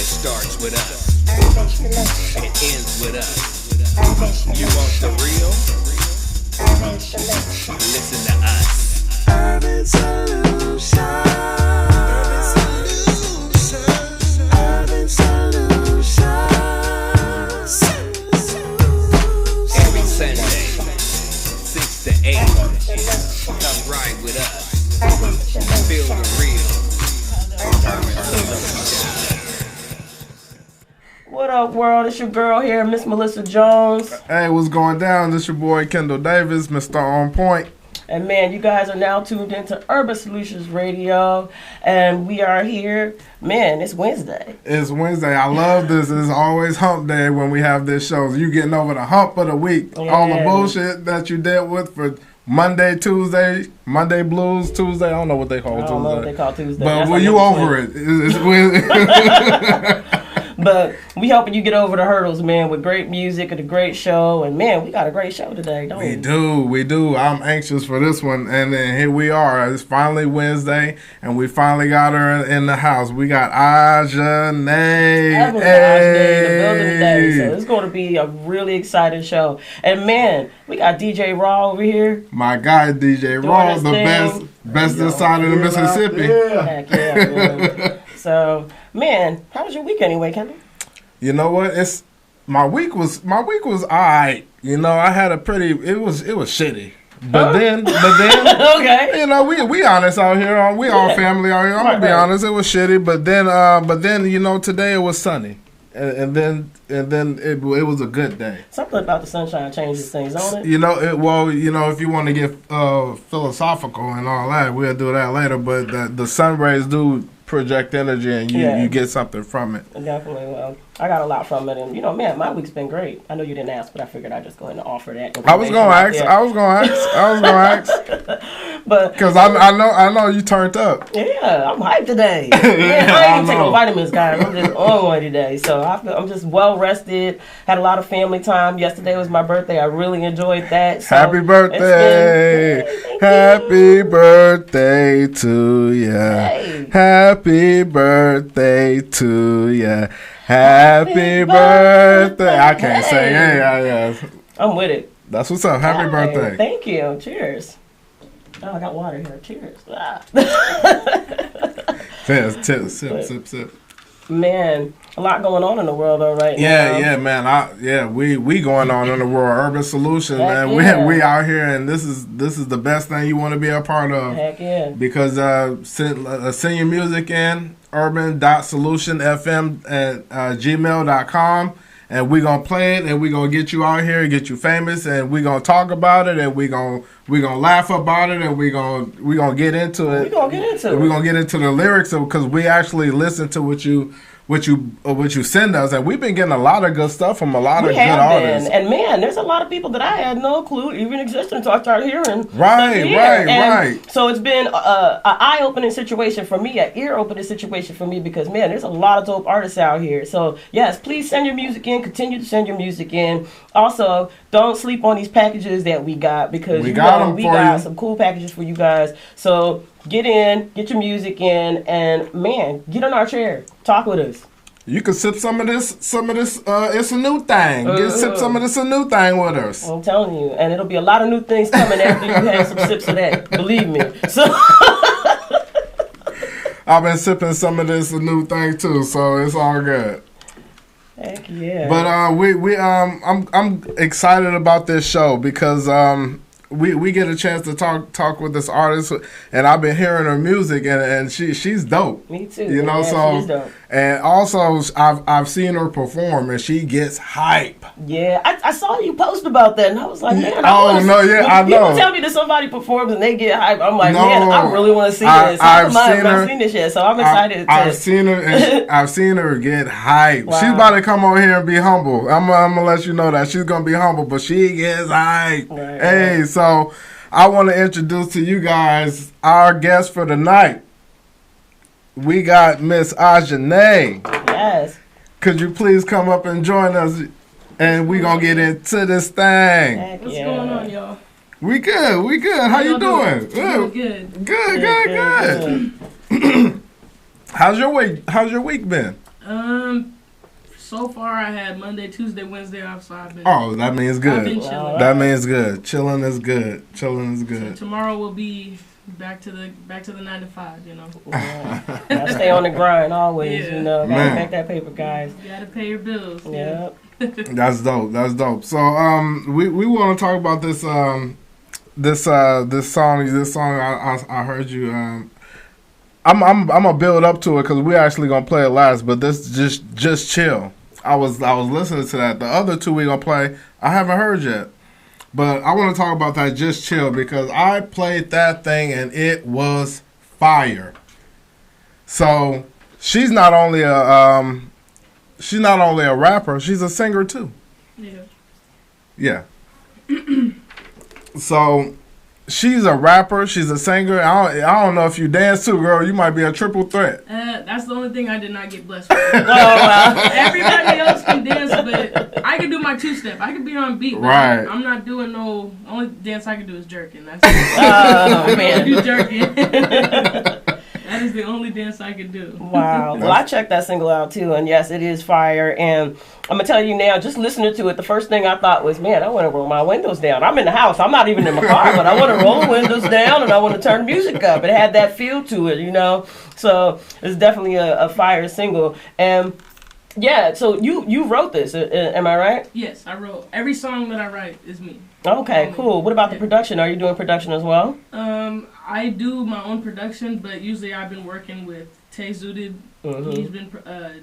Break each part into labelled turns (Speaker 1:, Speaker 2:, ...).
Speaker 1: starts with us. It ends with us. You want the real? Listen to us. Urban Solution. Urban Solution. Every Sunday, 6 to 8. Come ride with us. Feel the real. Urban Solution.
Speaker 2: What up, world? It's your girl here, Miss Malisa Jones.
Speaker 3: Hey, what's going down? This your boy Kendle Davis, Mr. On Point.
Speaker 2: And man, you guys are now tuned into Urban Solutions Radio, and we are here. Man, it's Wednesday.
Speaker 3: It's Wednesday. I love this. It's always hump day when we have this show. You getting over the hump of the week.
Speaker 2: Yeah.
Speaker 3: All the bullshit that you dealt with for Monday, Tuesday, Monday blues, Tuesday. I don't know what they call Tuesday.
Speaker 2: I don't know what they call Tuesday.
Speaker 3: But well, you over it.
Speaker 2: But we helping you get over the hurdles, man, with great music and a great show. And man, we got a great show today, don't we?
Speaker 3: We do. I'm anxious for this one. And then here we are. It's finally Wednesday, and we finally got her in the house. We got Aja Nay.
Speaker 2: In the building today. So it's going to be a really exciting show. And man, we got DJ Raw over here.
Speaker 3: My guy, DJ Raw, the best this side of the Mississippi.
Speaker 2: Yeah. Heck yeah, man. So, man, how was your week anyway, Kendle?
Speaker 3: You know what? My week was alright. You know, I had a pretty. It was shitty. But then,
Speaker 2: okay.
Speaker 3: You know, we honest out here. We all family out here. I'm gonna be honest. It was shitty. But then, you know, today it was sunny, and then it was a good day.
Speaker 2: Something about the sunshine changes things, don't it?
Speaker 3: You know, if you want to get philosophical and all that, we'll do that later. But the sun rays do project energy, and you get something from it.
Speaker 2: Definitely. Well, I got a lot from it, and you know, man, my week's been great. I know you didn't ask, but I figured I'd just go ahead and offer that.
Speaker 3: I was gonna ask,
Speaker 2: but
Speaker 3: because I know you turned up.
Speaker 2: Yeah, I'm hyped today. Man, I ain't even taking vitamins, guys. I'm just on one today, so I'm just well rested. Had a lot of family time. Yesterday was my birthday. I really enjoyed that. So
Speaker 3: happy birthday! Happy birthday to ya!
Speaker 2: Hey.
Speaker 3: Happy birthday to ya! Happy birthday! I can't say yeah.
Speaker 2: I'm with it.
Speaker 3: That's what's up. Happy birthday!
Speaker 2: Thank you. Cheers. Oh, I got water here. Cheers. Sip. Man, a lot going on in the world though right now.
Speaker 3: Yeah, man. We going on in the world. Urban Solution, man.
Speaker 2: Yeah.
Speaker 3: We out here, and this is the best thing you want to be a part of.
Speaker 2: Heck yeah.
Speaker 3: Because send your music in urban.solutionfm at gmail.com, and we gonna play it, and we gonna get you out here, get you famous, and we gonna talk about it, and we gonna laugh about it, and we gonna get into it. We're gonna get into the lyrics, because we actually listen to what you send us, and we've been getting a lot of good stuff from a lot of good artists.
Speaker 2: And man, there's a lot of people that I had no clue even existed until I started hearing.
Speaker 3: Right.
Speaker 2: So it's been an eye-opening situation for me, an ear-opening situation for me, because man, there's a lot of dope artists out here. So yes, please send your music in. Continue to send your music in. Also, don't sleep on these packages that we got, because we got some cool packages for you guys. So get in, get your music in, and man, get on our chair. Talk with us.
Speaker 3: You can sip some of this. It's a new thing. Sip some of this a new thing with us.
Speaker 2: I'm telling you, and it'll be a lot of new things coming after you have some sips of that. Believe me. So
Speaker 3: I've been sipping some of this a new thing too, so it's all good.
Speaker 2: Heck yeah.
Speaker 3: But I'm excited about this show because we get a chance to talk with this artist, and I've been hearing her music, and she's dope.
Speaker 2: Me too.
Speaker 3: You know,
Speaker 2: she's dope.
Speaker 3: And also I've seen her perform, and she gets hype.
Speaker 2: Yeah, I saw you post about that, and I was like, man,
Speaker 3: I know.
Speaker 2: People tell me that somebody performs and they get hype. I'm like, man, I really want to see this. I've seen this yet, so I'm excited.
Speaker 3: I've seen her, and I've seen her get hype. Wow. She's about to come on here and be humble. I'm gonna let you know that she's gonna be humble, but she gets hype.
Speaker 2: Right,
Speaker 3: hey, so I want to introduce to you guys our guest for the night. We got Miss Aja Nay.
Speaker 2: Yes.
Speaker 3: Could you please come up and join us, and we gonna get into this thing.
Speaker 4: What's going on, y'all?
Speaker 3: We good. How you doing?
Speaker 4: Good.
Speaker 3: Good. How's your week been?
Speaker 4: So far I had Monday, Tuesday, Wednesday off, so I've been.
Speaker 3: Oh, that means good.
Speaker 4: I've been chilling.
Speaker 3: That means good. Chilling is good. Chilling is
Speaker 4: So
Speaker 3: good.
Speaker 4: tomorrow will be back to the 9 to 5. You know.
Speaker 2: Yeah. Gotta stay on the grind always.
Speaker 4: Yeah.
Speaker 2: You know, gotta
Speaker 3: Man.
Speaker 2: make that paper, guys.
Speaker 4: You gotta pay your bills.
Speaker 2: Yeah.
Speaker 3: That's dope. That's dope. So we want to talk about this this song I heard you I'm gonna build up to it because we actually gonna play it last, but this just chill. I was listening to that. The other two we gonna play I haven't heard yet, but I want to talk about that just chill because I played that thing and it was fire. So she's not only a rapper, she's a singer too. Yeah. So she's a rapper, she's a singer. I don't know if you dance too, girl. You might be a triple threat.
Speaker 4: That's the only thing I did not get blessed with.
Speaker 2: Oh, wow.
Speaker 4: Everybody else can dance, but I can do my two-step. I can be on beat, but
Speaker 3: Right.
Speaker 4: I'm not doing no. Only dance I can do is jerking. That's
Speaker 2: Oh, man.
Speaker 4: do jerking. That is the only dance I can do.
Speaker 2: Wow. Well, I checked that single out too, and yes, it is fire. And I'm gonna tell you now, just listening to it, the first thing I thought was, man, I want to roll my windows down. I'm in the house. I'm not even in my car, but I want to roll the windows down and I want to turn music up. It had that feel to it, you know. So it's definitely a fire single. And yeah, so you wrote this, am I right?
Speaker 4: Yes, I wrote every song that I write is me.
Speaker 2: Okay, cool. What about the production? Are you doing production as well?
Speaker 4: I do my own production, but usually I've been working with Tay Zooted.
Speaker 2: Mm-hmm.
Speaker 4: He's been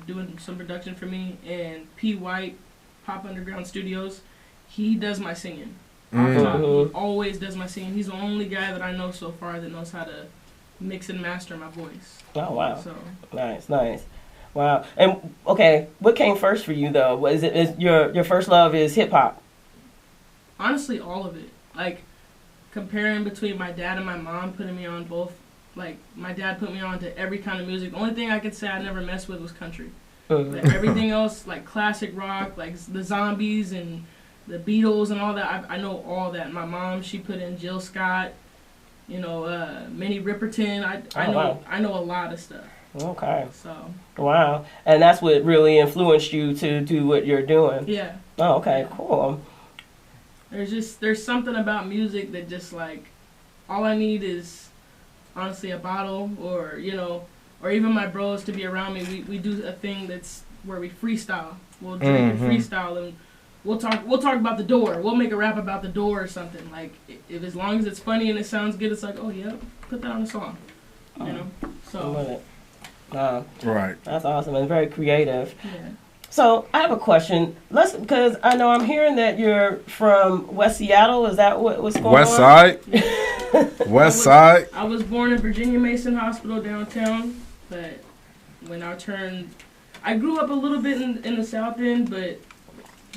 Speaker 4: doing some production for me, and P. White, Pop Underground Studios. He does my singing.
Speaker 2: Mm-hmm.
Speaker 4: He always does my singing. He's the only guy that I know so far that knows how to mix and master my voice.
Speaker 2: Oh, wow.
Speaker 4: So
Speaker 2: Nice. Wow. And okay, what came first for you though? Is your first love is hip hop?
Speaker 4: honestly, all of it. Like, comparing between my dad and my mom, putting me on both. Like, my dad put me on to every kind of music. The only thing I could say I never messed with was country. But everything else, like classic rock, like the Zombies and the Beatles and all that, I know all that. My mom, she put in Jill Scott, you know, Minnie Riperton. I know a lot of stuff.
Speaker 2: Okay.
Speaker 4: So.
Speaker 2: Wow. And that's what really influenced you to do what you're doing.
Speaker 4: Yeah.
Speaker 2: Oh, okay, cool.
Speaker 4: There's something about music that just like, all I need is honestly a bottle, or you know, or even my bros to be around me. We do a thing that's where we freestyle. We'll drink and freestyle, and we'll talk about the Door. We'll make a rap about the Door or something. Like, if as long as it's funny and it sounds good, it's like, oh yeah, put that on a song. You know.
Speaker 2: I love it.
Speaker 3: Right.
Speaker 2: That's awesome and very creative.
Speaker 4: Yeah.
Speaker 2: So I have a question. Because I know I'm hearing that you're from West Seattle. Is that what's going
Speaker 3: West
Speaker 2: on?
Speaker 3: Side. West Side.
Speaker 4: I was born in Virginia Mason Hospital downtown, but when I grew up a little bit in the South End, but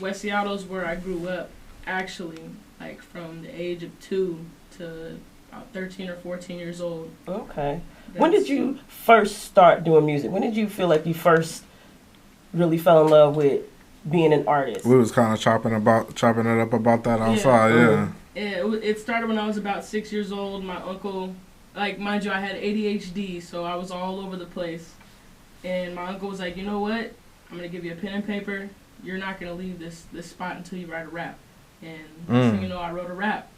Speaker 4: West Seattle's where I grew up, actually, like from the age of 2 to about 13 or 14 years old.
Speaker 2: Okay. When did you first start doing music? When did you feel like you first really fell in love with being an artist?
Speaker 3: We was kind of chopping it up about that outside, yeah.
Speaker 4: It started when I was about 6 years old. My uncle, like, mind you, I had ADHD, so I was all over the place. And my uncle was like, you know what? I'm going to give you a pen and paper. You're not going to leave this spot until you write a rap. And next thing you know, I wrote a rap.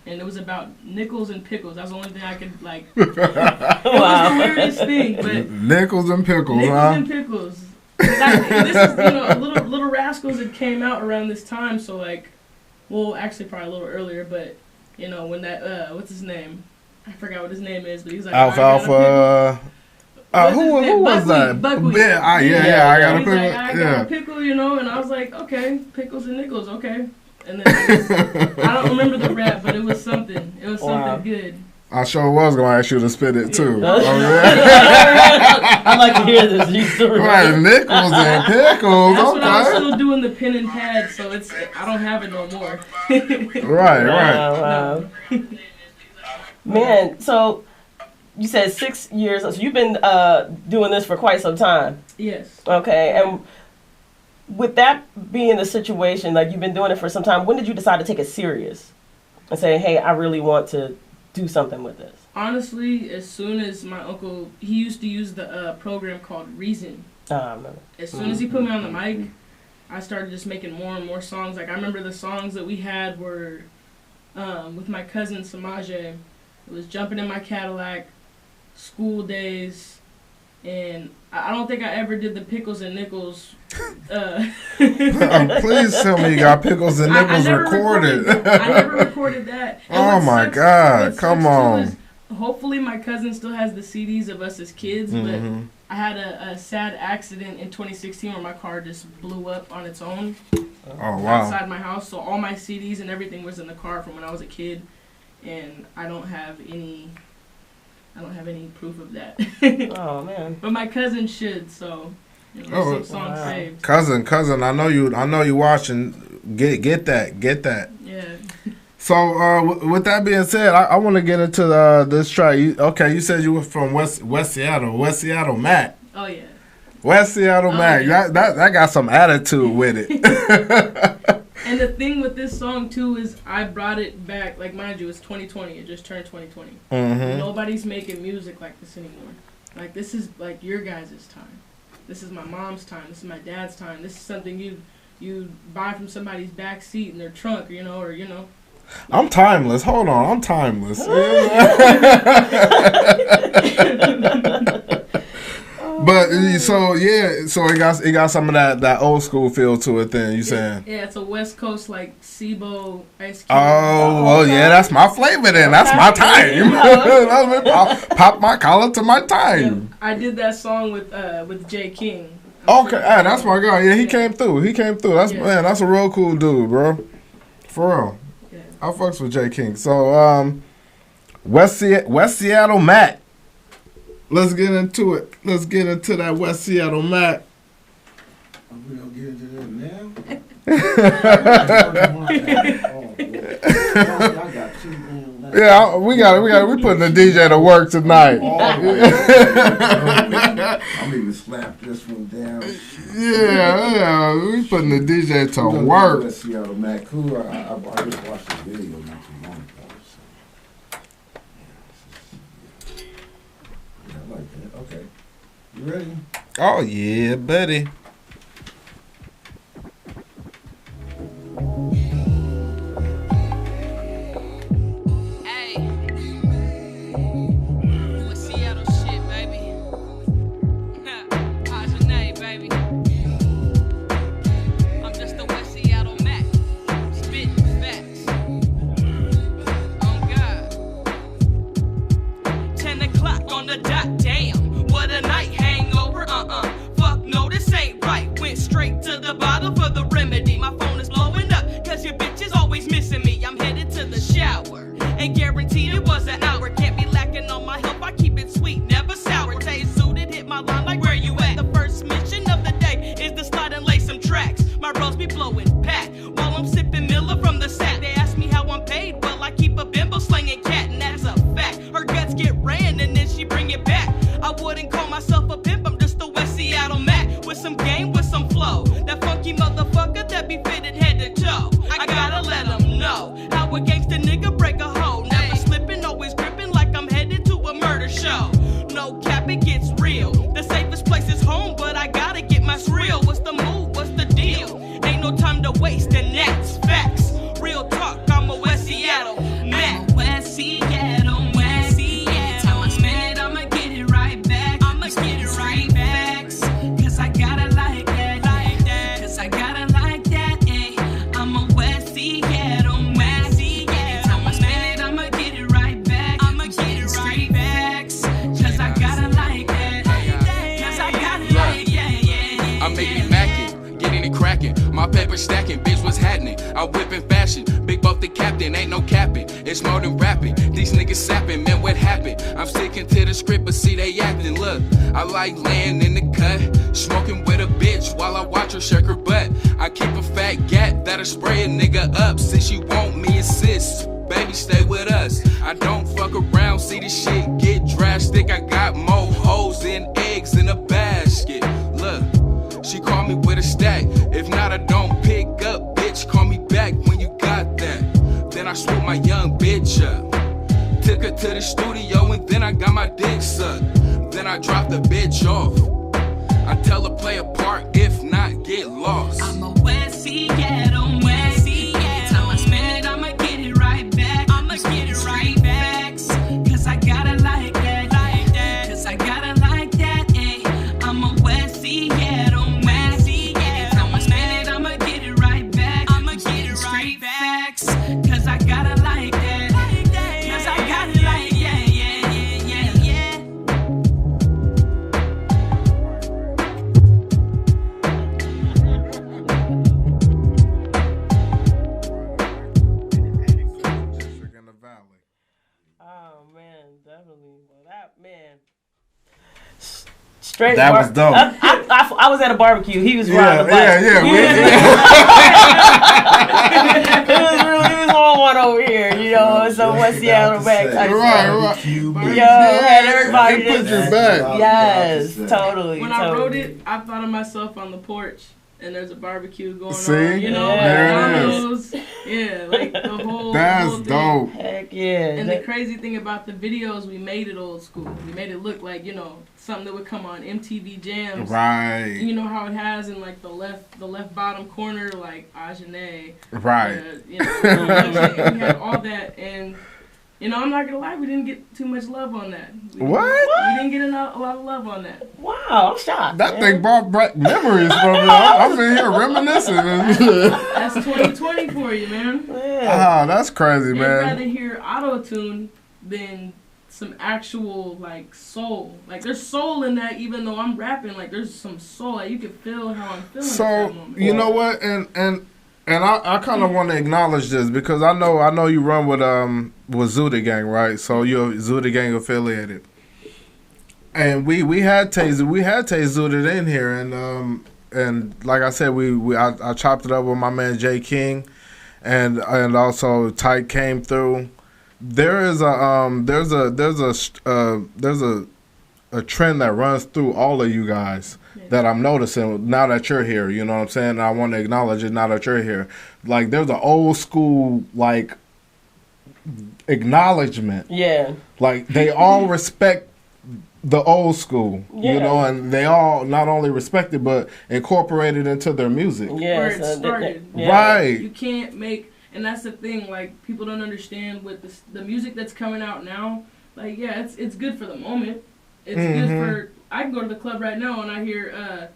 Speaker 4: And it was about nickels and pickles. That's the only thing I could, like... It was the weirdest thing, but...
Speaker 3: Nickels and pickles,
Speaker 4: Nickels
Speaker 3: huh?
Speaker 4: and pickles. This is, you know, Little Rascals that came out around this time, so, like... Well, actually, probably a little earlier, but, you know, when that... what's his name? I forgot what his name is, but he's like...
Speaker 3: Alfalfa... who was that?
Speaker 4: Buckwheat.
Speaker 3: Yeah, I got a pickle.
Speaker 4: Like, I got a pickle, you know, and I was like, okay, pickles and nickels, okay. And then I don't remember the rap, but it was something. It was something good.
Speaker 3: I sure was gonna ask you to spit it too.
Speaker 2: I'd like to hear this story.
Speaker 3: Right, nickels and pickles.
Speaker 4: That's what I was
Speaker 3: Okay.
Speaker 4: still doing, the pen and pad, so I don't have it no more.
Speaker 3: Right.
Speaker 2: Wow. Man, so you said 6 years. So you've been doing this for quite some time.
Speaker 4: Yes.
Speaker 2: Okay, and with that being the situation, like you've been doing it for some time, when did you decide to take it serious and say, hey, I really want to do something with this?
Speaker 4: Honestly, as soon as my uncle, he used to use the program called Reason.
Speaker 2: I remember.
Speaker 4: As soon as he put me on the mic, I started just making more and more songs. Like, I remember the songs that we had were with my cousin Samaje. It was Jumping in My Cadillac, School Days, and I don't think I ever did the Pickles and Nickels.
Speaker 3: Please tell me you got Pickles and Nickels recorded.
Speaker 4: I never recorded that. And
Speaker 3: Oh
Speaker 4: what
Speaker 3: my
Speaker 4: sucks-
Speaker 3: God,
Speaker 4: what
Speaker 3: come
Speaker 4: sucks, too,
Speaker 3: on.
Speaker 4: is hopefully my cousin still has the CDs of us as kids, but I had a sad accident in 2016 where my car just blew up on its own outside my house. So all my CDs and everything was in the car from when I was a kid, and I don't have any proof of that.
Speaker 2: Oh man.
Speaker 4: But my cousin should, so some songs saved.
Speaker 3: Cousin, I know you watching. Get that.
Speaker 4: Yeah.
Speaker 3: So, with that being said, I want to get into this track. You said you were from West Seattle Mac.
Speaker 4: Oh yeah.
Speaker 3: West Seattle Mac.
Speaker 4: Yeah.
Speaker 3: That got some attitude with it.
Speaker 4: And the thing with this song too is I brought it back. Like, mind you, it's 2020. It just turned 2020. Nobody's making music like this anymore. Like, this is like your guys' time. This is my mom's time. This is my dad's time. This is something you buy from somebody's back seat in their trunk, or.
Speaker 3: I'm timeless. Hold on, I'm timeless. But so it got some of that old school feel to it. Then you saying?
Speaker 4: Yeah, it's a West Coast like SIBO Ice Cube.
Speaker 3: Oh well, yeah, that's my flavor. Then that's my time. Pop my collar to my time.
Speaker 4: Yeah, I did that song with Jay King.
Speaker 3: Okay, that's my guy. Yeah, he came through. That's man, that's a real cool dude, bro. For real.
Speaker 4: Yeah.
Speaker 3: I fucks with Jay King. So West Seattle Mac. Let's get into it. Let's get into that West Seattle Mac.
Speaker 5: Are we gonna get into that now?
Speaker 3: Yeah, we putting the DJ to work tonight.
Speaker 5: I'm even slap this one down.
Speaker 3: Yeah, we putting the DJ to work.
Speaker 5: West Seattle Mac, cool. I just watched the video not too long ago. I like that. Okay. You ready?
Speaker 3: Oh yeah, buddy.
Speaker 6: Hey, West Seattle shit, baby. How's your name, baby? I'm just a West Seattle Mac, spitting facts. Oh God. 10 o'clock on the dot, damn. What a night, hangover, fuck no, this ain't right. Went straight to the bottle for the remedy. My phone is blowing up, cause your bitch is always missing me. I'm headed to the shower, and guaranteed it was an hour. Can't be lacking on my health, I keep it sweet, never sour. Tay suited, hit my line like where you at. The first mission of the day is to slide and lay some tracks. My bros be blowing pack, while I'm sipping Miller from the sack. They ask me how I'm paid, well I keep a bimbo slinging cat, and that's a fact. Her guts get ran, and then she bring it back. I wouldn't call myself a pimp, I'm just a West Seattle Mac. With some game, with some flow. That funky motherfucker that be fitted head to toe. I gotta let them know how a gangsta nigga break a hoe. Never slipping, always gripping like I'm headed to a murder show. No cap, it gets real. The safest place is home, but I gotta get my real. What's the move? What's the deal? Ain't no time to waste, and that's facts. Real talk, I'm a West Seattle Mac. West Seattle, West Seattle. Time I spend it, I'ma get it right back. I'ma get it right back. Cause I gotta like that, Cause I gotta like that, eh. I'm a West Seattle Mac. Time I spend it, I'ma get it right back. I'ma get it right back. Cause I gotta like that, Cause I gotta like, yeah.
Speaker 7: I make me mackin', getting it crackin'. My paper stacking, bitch, what's happening? I whip in fashion, big buff the captain, ain't no capping. It's more than rapping, these niggas sapping, man, what happened? I'm sticking to the script, but see they acting. Look, I like laying in the cut, smoking with a bitch while I watch her shake her butt. I keep a fat gat that'll spray a nigga up. Since she want me assist, baby, stay with us. I don't fuck around, see this shit get drastic. I got more hoes than eggs in a basket. Look, she call me with a stack. If not, I don't pick up, bitch. Call me back when you got that. Then I swoop my young bitch up. Took her to the studio I drop the bitch off. I tell her play a part, if not, get lost.
Speaker 6: I'm a West Seattle man. Every time I spend it, I'ma get it right back. I'ma get it right back. Cause I gotta like that. Cause I gotta like that. Ay. I'm a West Seattle man. Every time I spend it, I'ma get it right back. I'ma get it right back. Cause I gotta like that. Cause I gotta like yeah.
Speaker 3: In the valley.
Speaker 2: Oh man, definitely. Well, that man. Straight.
Speaker 3: That was dope.
Speaker 2: I was at a barbecue. He was
Speaker 3: Yeah,
Speaker 2: riding a bike.
Speaker 3: yeah.
Speaker 2: He was on one over here, you know. So West Seattle back.
Speaker 3: Right.
Speaker 2: Yo, had everybody
Speaker 3: Put
Speaker 2: just.
Speaker 3: your back.
Speaker 2: Yes, totally.
Speaker 4: When I wrote it, I thought of myself on the porch, and there's a barbecue going
Speaker 3: See?
Speaker 4: on. You know,
Speaker 3: There it
Speaker 4: McDonald's. Yeah, like the whole.
Speaker 3: That's
Speaker 4: whole thing.
Speaker 3: dope.
Speaker 2: Heck yeah.
Speaker 4: And the crazy thing about the videos, we made it old school. We made it look like, you know, something that would come on MTV Jams.
Speaker 3: Right.
Speaker 4: You know how it has in like the left bottom corner, like Ajane.
Speaker 3: Right.
Speaker 4: You know, we had all that, and you know, I'm not gonna lie, we didn't get too much love on that.
Speaker 3: What?
Speaker 4: We didn't get a lot of love on that.
Speaker 2: Wow, I'm shocked.
Speaker 3: That
Speaker 2: man.
Speaker 3: thing brought back memories from me. I'm in here reminiscing.
Speaker 4: That's 2020 for you, man.
Speaker 3: Oh, that's crazy,
Speaker 4: I'd rather
Speaker 3: man.
Speaker 4: hear auto-tune than some actual like soul. Like there's soul in that, even though I'm rapping. Like there's some soul. Like you can feel how I'm feeling at
Speaker 3: So
Speaker 4: that moment.
Speaker 3: you know what, and I kind of want to acknowledge this because I know you run with Zuda Gang, right? So you're Zuda Gang affiliated, and we had Tay Zuda in here, and like I said, I chopped it up with my man Jay King, and also Tyke came through. There's a trend that runs through all of you guys that I'm noticing now that you're here. You know what I'm saying? And I want to acknowledge it now that you're here. Like there's an old school like acknowledgement.
Speaker 2: Yeah.
Speaker 3: Like they all respect the old school,
Speaker 2: Yeah.
Speaker 3: you know, and they all not only respect it but incorporate it into their music.
Speaker 2: Yeah.
Speaker 4: Where it started.
Speaker 3: Right.
Speaker 4: You can't make, and that's the thing. Like people don't understand with the music that's coming out now. Like yeah, it's good for the moment. It's good for. I can go to the club right now and I hear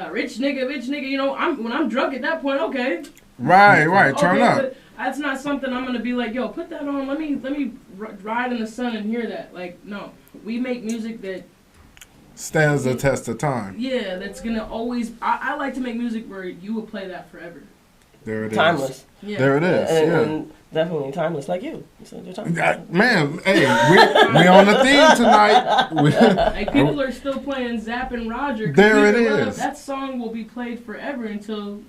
Speaker 4: rich nigga. You know, when I'm drunk at that point, okay.
Speaker 3: Right. Turn
Speaker 4: okay,
Speaker 3: up.
Speaker 4: But that's not something I'm gonna be like, yo, put that on. Let me ride in the sun and hear that. Like, no, we make music that
Speaker 3: Stands the test of time.
Speaker 4: yeah, that's gonna always. I like to make music where you will play that forever.
Speaker 3: There it is.
Speaker 2: Timeless.
Speaker 4: Yeah.
Speaker 3: There it is.
Speaker 2: And definitely timeless, like you. So you're timeless.
Speaker 3: Man, hey, we on the theme tonight.
Speaker 4: Like people are still playing Zapp and Roger. 'Cause
Speaker 3: There it
Speaker 4: Nigga Love,
Speaker 3: is.
Speaker 4: That song will be played forever until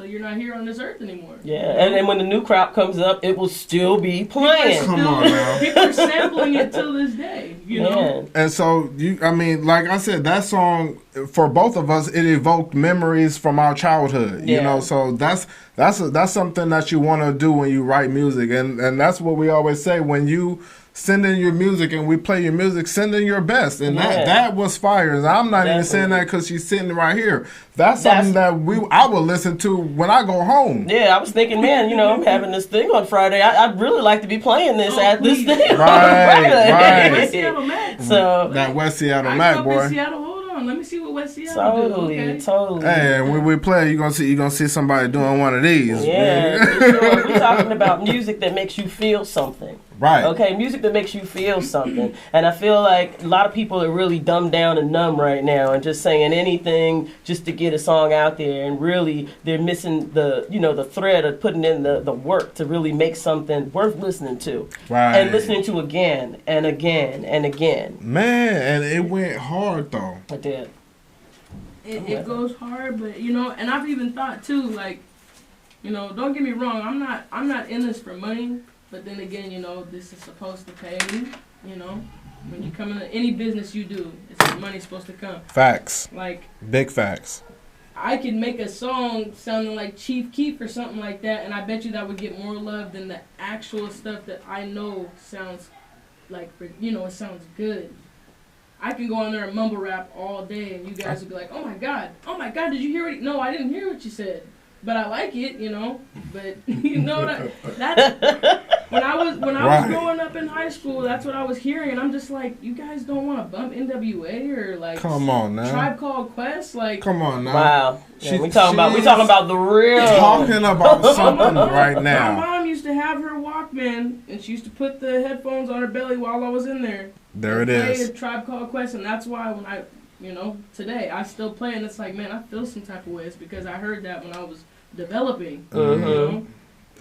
Speaker 4: you're not here on this earth anymore.
Speaker 2: Yeah, and then when the new crop comes up, it will still be playing.
Speaker 3: Come on now.
Speaker 4: People are sampling it till this day. You know.
Speaker 3: And so I mean, like I said, that song for both of us, it evoked memories from our childhood. You
Speaker 2: Yeah.
Speaker 3: know, so that's something that you want to do when you write music, and that's what we always say when you send in your music and we play your music, send in your best, and that was fire. And I'm not even saying that because she's sitting right here. That's something that I will listen to when I go home.
Speaker 2: Yeah, I was thinking, man, you know, I'm having this thing on Friday. I'd really like to be playing this at this thing.
Speaker 3: Right.
Speaker 4: West Seattle Mac.
Speaker 2: So
Speaker 3: That West Seattle
Speaker 4: I
Speaker 3: Mac,
Speaker 4: grew up
Speaker 3: boy.
Speaker 4: in Seattle. Hold on, let me see what West Seattle do. Okay.
Speaker 2: totally.
Speaker 3: Hey, and when we play, you're gonna see somebody doing one of these.
Speaker 2: Yeah, for sure. We're talking about music that makes you feel something.
Speaker 3: Right.
Speaker 2: Okay, music that makes you feel something. And I feel like a lot of people are really dumbed down and numb right now and just saying anything just to get a song out there, and really they're missing the thread of putting in the work to really make something worth listening to.
Speaker 3: Right.
Speaker 2: And listening to again and again and again.
Speaker 3: Man, and it went hard though.
Speaker 2: I did.
Speaker 4: It goes hard, but you know, and I've even thought too, like, you know, don't get me wrong, I'm not in this for money, but then again, you know, this is supposed to pay me, you know. When you come into any business you do, it's money's supposed to come.
Speaker 3: Facts.
Speaker 4: Like,
Speaker 3: Big facts.
Speaker 4: I could make a song sounding like Chief Keef or something like that, and I bet you that would get more love than the actual stuff that I know sounds like, you know, it sounds good. I can go in there and mumble rap all day, and you guys would be like, oh my god, did you hear what no, I didn't hear what you said. But I like it, you know. But you know that's when I was growing up in high school, that's what I was hearing, and I'm just like, you guys don't want to bump NWA or like
Speaker 3: come on now,
Speaker 4: Tribe Called Quest, like
Speaker 3: come on now.
Speaker 2: Wow, yeah, we talking about the real.
Speaker 3: Talking about something right now.
Speaker 4: My mom used to have her Walkman, and she used to put the headphones on her belly while I was in there.
Speaker 3: There it is.
Speaker 4: Play a Tribe Called Quest, and that's why when I, you know, today I still play, and it's like, man, I feel some type of way. It's because I heard that when I was developing. You know,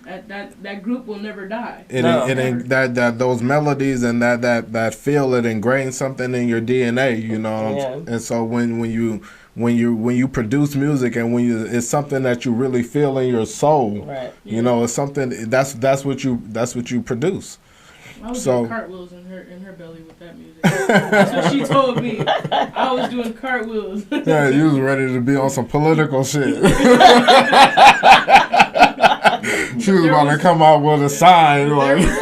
Speaker 4: that group will never die.
Speaker 3: That those melodies and that feel, it ingrains something in your DNA. You know, and so when you produce music and it's something that you really feel in your soul. Right. You know, it's something that's what you produce.
Speaker 4: I was doing cartwheels in her belly with that music. That's what she told me. I was doing cartwheels.
Speaker 3: Yeah, you was ready to be on some political shit. She was about to come out with a sign.
Speaker 4: If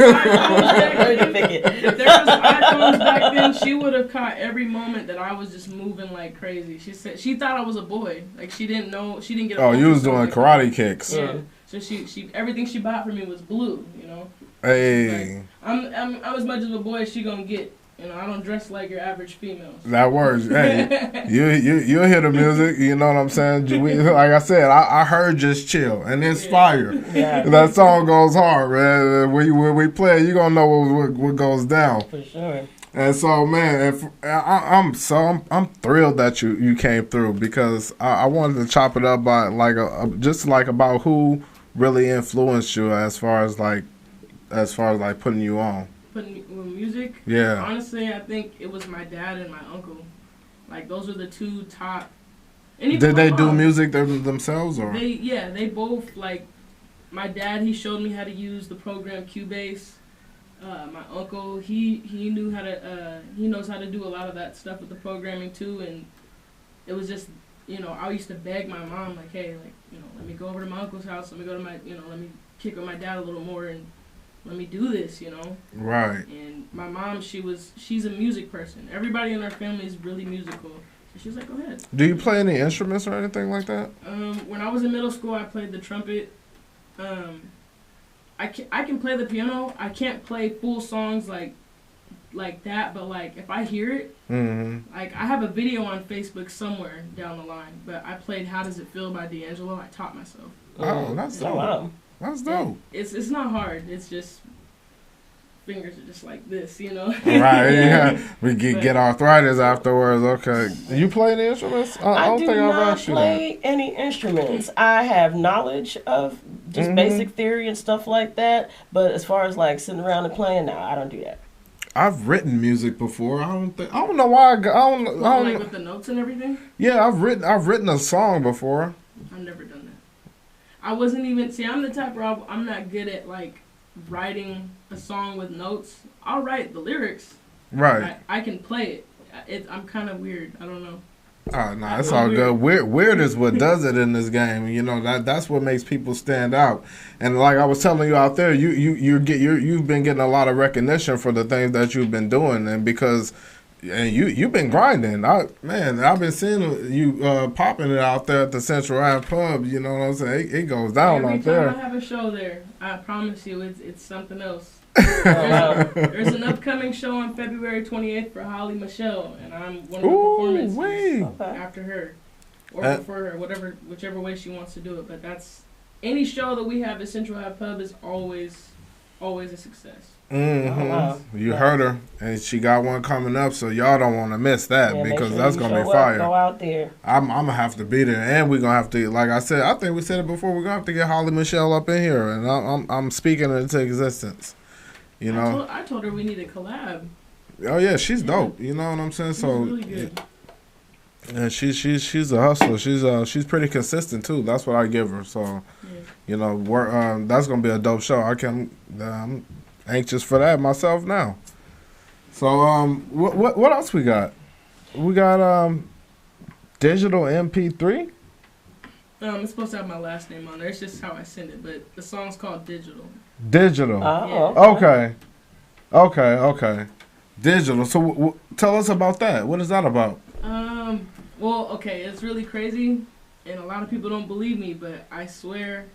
Speaker 4: there was iPhones back then, she would have caught every moment that I was just moving like crazy. She said she thought I was a boy. Like she didn't know. She didn't get.
Speaker 3: Oh, you was doing karate kicks.
Speaker 4: Yeah. So she everything she bought for me was blue. You know.
Speaker 3: Hey.
Speaker 4: Like, I'm as much of a boy as she gonna get. You know, I don't dress like your average female. So.
Speaker 3: That works. Hey, you hear the music. You know what I'm saying? Like I said, I heard Just Chill, and it's fire. Yeah. That song goes hard, man. When we play it, you gonna know what goes down. For sure. And so, man, I'm thrilled that you came through, because I wanted to chop it up by about who really influenced you as far as putting you on.
Speaker 4: With music?
Speaker 3: Yeah.
Speaker 4: Honestly, I think it was my dad and my uncle. Like, those are the two top.
Speaker 3: Did they do music themselves, or?
Speaker 4: They both, like, my dad, he showed me how to use the program Cubase. My uncle, he knew how to, he knows how to do a lot of that stuff with the programming too, and it was just, you know, I used to beg my mom, like, hey, like, you know, let me go over to my uncle's house, let me go to my, you know, let me kick with my dad a little more, and let me do this, you know. Right. And my mom, she's a music person. Everybody in our family is really musical. So she's like, go ahead.
Speaker 3: Do you play any instruments or anything like that?
Speaker 4: When I was in middle school, I played the trumpet. I can play the piano. I can't play full songs like that, but like if I hear it, like I have a video on Facebook somewhere down the line, but I played "How Does It Feel" by D'Angelo. I taught myself.
Speaker 3: Oh, that's dope. Wow. That's dope.
Speaker 4: It's not hard. It's just fingers are just like this, you know.
Speaker 3: Right. Yeah. We get arthritis afterwards. Okay. You play any instruments? I don't think I've asked you that.
Speaker 2: I do not play any instruments. I have knowledge of just basic theory and stuff like that, but as far as like sitting around and playing, no, I don't do that.
Speaker 3: I've written music before. I don't know why. I don't
Speaker 4: like with the notes and everything.
Speaker 3: Yeah, I've written a song before.
Speaker 4: I've never done that. I wasn't even. See, I'm the type where I'm not good at like writing a song with notes. I'll write the lyrics. Right. I can play it. I'm kind of weird. I don't know.
Speaker 3: Oh no, it's all good. Weird is what does it in this game. You know, that's what makes people stand out. And like I was telling you out there, you've been getting a lot of recognition for the things that you've been doing, and because you've been grinding. I've been seeing you popping it out there at the Central Ave Pub. You know what I'm saying? It goes down out there.
Speaker 4: Every time I have a show there, I promise you, it's something else. There's an upcoming show on February 28th for Holly Michelle, and I'm one of the performances after her, or before her, whichever way she wants to do it. But that's any show that we have at Central Ave Pub is always a success.
Speaker 3: Mm-hmm. Oh, wow. You heard her, and she got one coming up, so y'all don't want to miss that because that's gonna be fire.
Speaker 2: Go out there.
Speaker 3: I'm gonna have to be there, and we're gonna have to, like I said, I think we said it before. We're gonna have to get Holly Michelle up in here, and I'm speaking it into existence. You know,
Speaker 4: I told her we need a collab.
Speaker 3: Oh yeah, she's dope. You know what I'm saying? So
Speaker 4: really good.
Speaker 3: And she's a hustler. She's pretty consistent too. That's what I give her. So, you know, that's gonna be a dope show. I'm anxious for that myself now. So what else we got? We got digital MP3.
Speaker 4: It's supposed to have my last name on there. It's just how I send it, but the song's called Digital.
Speaker 3: Digital. Oh, okay. Digital. So tell us about that. What is that about?
Speaker 4: Well, okay, it's really crazy, and a lot of people don't believe me, but I swear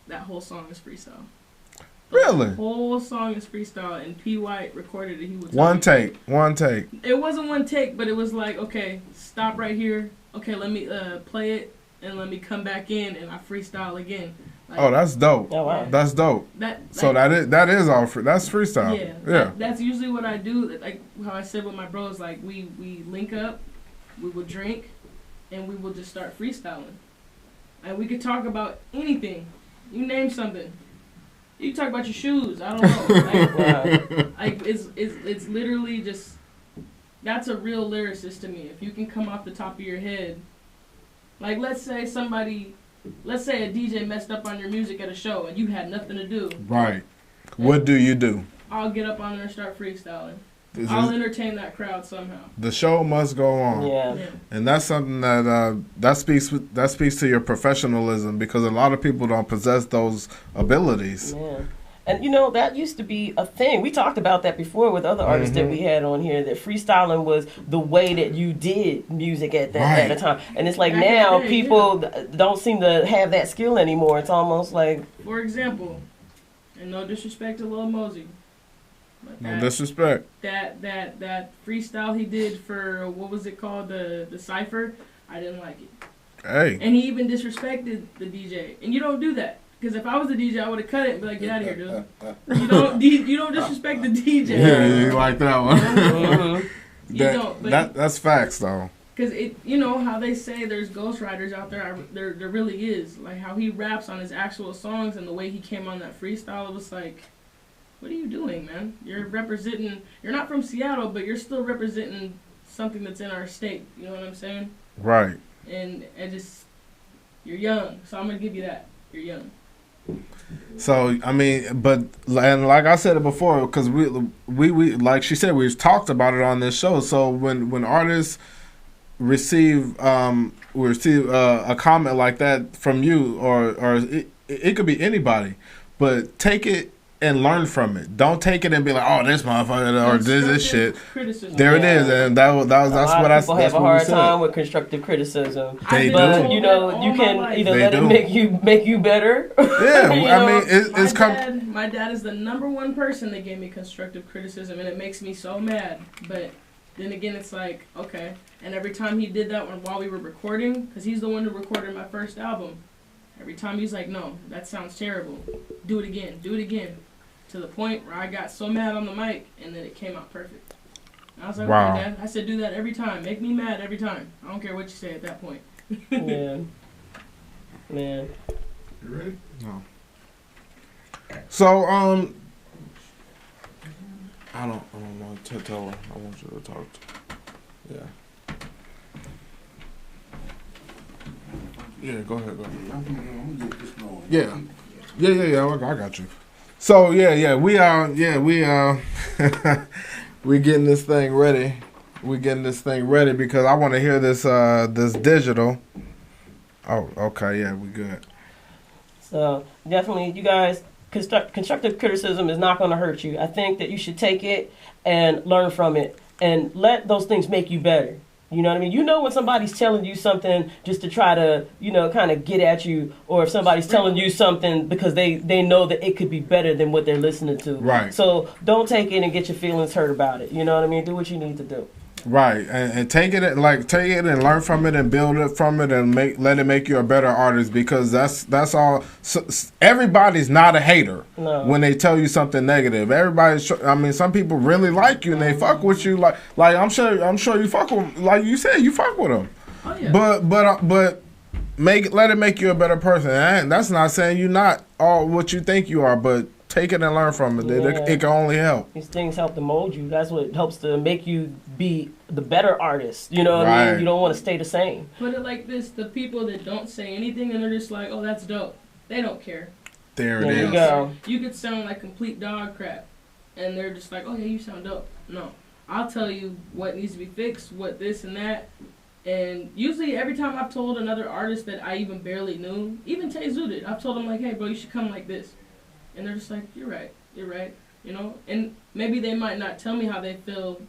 Speaker 4: that whole song is freestyle.
Speaker 3: Really?
Speaker 4: The whole song is freestyle, and P. White recorded it. He would
Speaker 3: One take.
Speaker 4: It wasn't one take, but it was like, okay, stop right here. Okay, let me play it, and let me come back in, and I freestyle again. Like,
Speaker 3: Oh, that's dope.
Speaker 2: Oh, wow.
Speaker 3: That's dope.
Speaker 4: So
Speaker 3: that is all free. That's freestyle.
Speaker 4: Yeah. That's usually what I do. Like how I said with my bros, like we link up, we will drink, and we will just start freestyling. And we could talk about anything. You name something. You can talk about your shoes. I don't know. Like it's literally just, that's a real lyricist to me. If you can come off the top of your head, like let's say a DJ messed up on your music at a show and you had nothing to do.
Speaker 3: Right. What do you do?
Speaker 4: I'll get up on there and start freestyling. I'll entertain that crowd somehow.
Speaker 3: The show must go on.
Speaker 2: Yeah.
Speaker 3: And that's something that speaks to your professionalism, because a lot of people don't possess those abilities.
Speaker 2: Yeah. And that used to be a thing. We talked about that before with other artists that we had on here, that freestyling was the way that you did music at the time. And it's like now people don't seem to have that skill anymore. It's almost like,
Speaker 4: for example, and no disrespect to Lil Mosey, but
Speaker 3: No disrespect.
Speaker 4: That freestyle he did for, what was it called, the Cypher, I didn't like it.
Speaker 3: Hey.
Speaker 4: And he even disrespected the DJ. And you don't do that. Because if I was the DJ, I would have cut it and be like, get out of here, dude. You don't disrespect the DJ.
Speaker 3: Yeah, you like that one.
Speaker 4: Mm-hmm.
Speaker 3: That's facts, though.
Speaker 4: Because how they say there's ghostwriters out there, there really is. Like how he raps on his actual songs and the way he came on that freestyle, it was like, what are you doing, man? You're not from Seattle, but you're still representing something that's in our state. You know what I'm saying?
Speaker 3: Right.
Speaker 4: And you're young, so I'm going to give you that. You're young.
Speaker 3: So I mean, and like I said it before, because we like she said, we've talked about it on this show. So when artists receive a comment like that from you, or it could be anybody, but take it and learn from it. Don't take it and be like, oh, this motherfucker or this shit.
Speaker 4: Criticism.
Speaker 3: There it is, and that's what I said.
Speaker 2: People have a hard time with constructive criticism.
Speaker 3: They
Speaker 2: but
Speaker 3: do.
Speaker 2: you can either let it make you better.
Speaker 3: Yeah, I mean, it's
Speaker 4: my dad is the number one person that gave me constructive criticism, and it makes me so mad. But then again, it's like, okay. And every time he did that while we were recording, because he's the one who recorded my first album, every time he's like, no, that sounds terrible. Do it again. To the point where I got so mad on the mic, and then it came out perfect. And I was like,
Speaker 3: wow.
Speaker 4: Okay, Dad. I said, do that every time. Make me mad every time. I don't care what you say at that point.
Speaker 2: Yeah. Man.
Speaker 5: You ready?
Speaker 3: No. So, I don't know. Tell her. I want you to talk to her. Yeah. Yeah, go ahead. Yeah. I got you. So we getting this thing ready. Because I want to hear this digital. Oh, okay, yeah, we good.
Speaker 2: So definitely, you guys, constructive criticism is not going to hurt you. I think that you should take it and learn from it, and let those things make you better. You know what I mean? You know when somebody's telling you something just to try to, kind of get at you, or if somebody's telling you something because they know that it could be better than what they're listening to.
Speaker 3: Right.
Speaker 2: So don't take it and get your feelings hurt about it. You know what I mean? Do what you need to do.
Speaker 3: Right, and take it and learn from it and build it from it and let it make you a better artist, because that's all. So, everybody's not a hater when they tell you something negative. Some people really like you and they fuck with you. Like I'm sure you fuck with them. Like you said, you fuck with them.
Speaker 4: Oh yeah.
Speaker 3: But let it make you a better person. And that's not saying you're not all what you think you are, but take it and learn from it.
Speaker 2: Yeah.
Speaker 3: It can only help.
Speaker 2: These things help to mold you. That's what helps to make you be the better artist. You know what I mean? You don't want to stay the same.
Speaker 4: Put it like this: the people that don't say anything and they're just like, "Oh, that's dope," they don't care.
Speaker 3: There
Speaker 2: you go.
Speaker 4: You could sound like complete dog crap, and they're just like, "Oh yeah, you sound dope." No, I'll tell you what needs to be fixed, what this and that. And usually, every time I've told another artist that I even barely knew, even Tay Zoo did, I've told him like, "Hey, bro, you should come like this." And they're just like, you're right. you know. And maybe they might not tell me how they feel,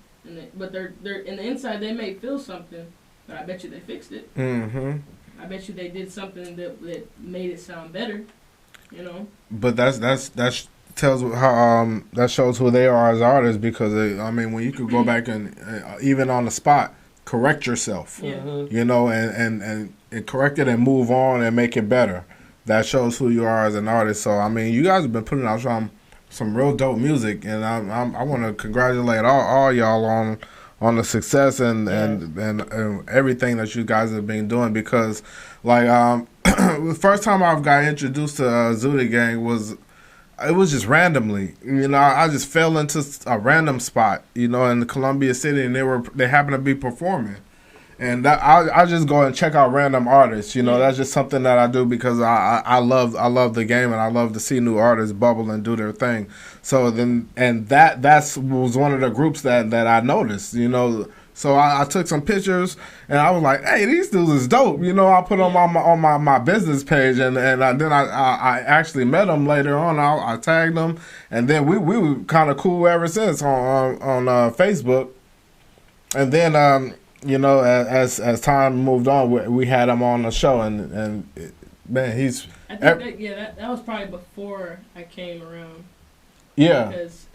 Speaker 4: but they're in the inside they may feel something, but I bet you they fixed it.
Speaker 3: Mm-hmm.
Speaker 4: I bet you they did something that made it sound better, you know.
Speaker 3: But that tells how that shows who they are as artists, because I mean, when you could go back and even on the spot correct yourself, you know, and correct it and move on and make it better. That shows who you are as an artist. So I mean, you guys have been putting out some real dope music, and I want to congratulate all y'all on the success and everything that you guys have been doing, because like the first time I got introduced to Zooty Gang was just randomly, you know. I just fell into a random spot, you know, in Columbia City, and they happened to be performing, and I just go and check out random artists, you know. That's just something that I do because I love the game, and I love to see new artists bubble and do their thing. So then, and that was one of the groups that I noticed, you know. So I took some pictures, and I was like, "Hey, these dudes is dope." You know, I put them on my business page, and then I actually met them later on. I tagged them, and then we were kind of cool ever since on Facebook. And then you know, as time moved on, we had him on the show, and man, he's.
Speaker 4: I think that was probably before I came around.
Speaker 3: Yeah.
Speaker 4: Because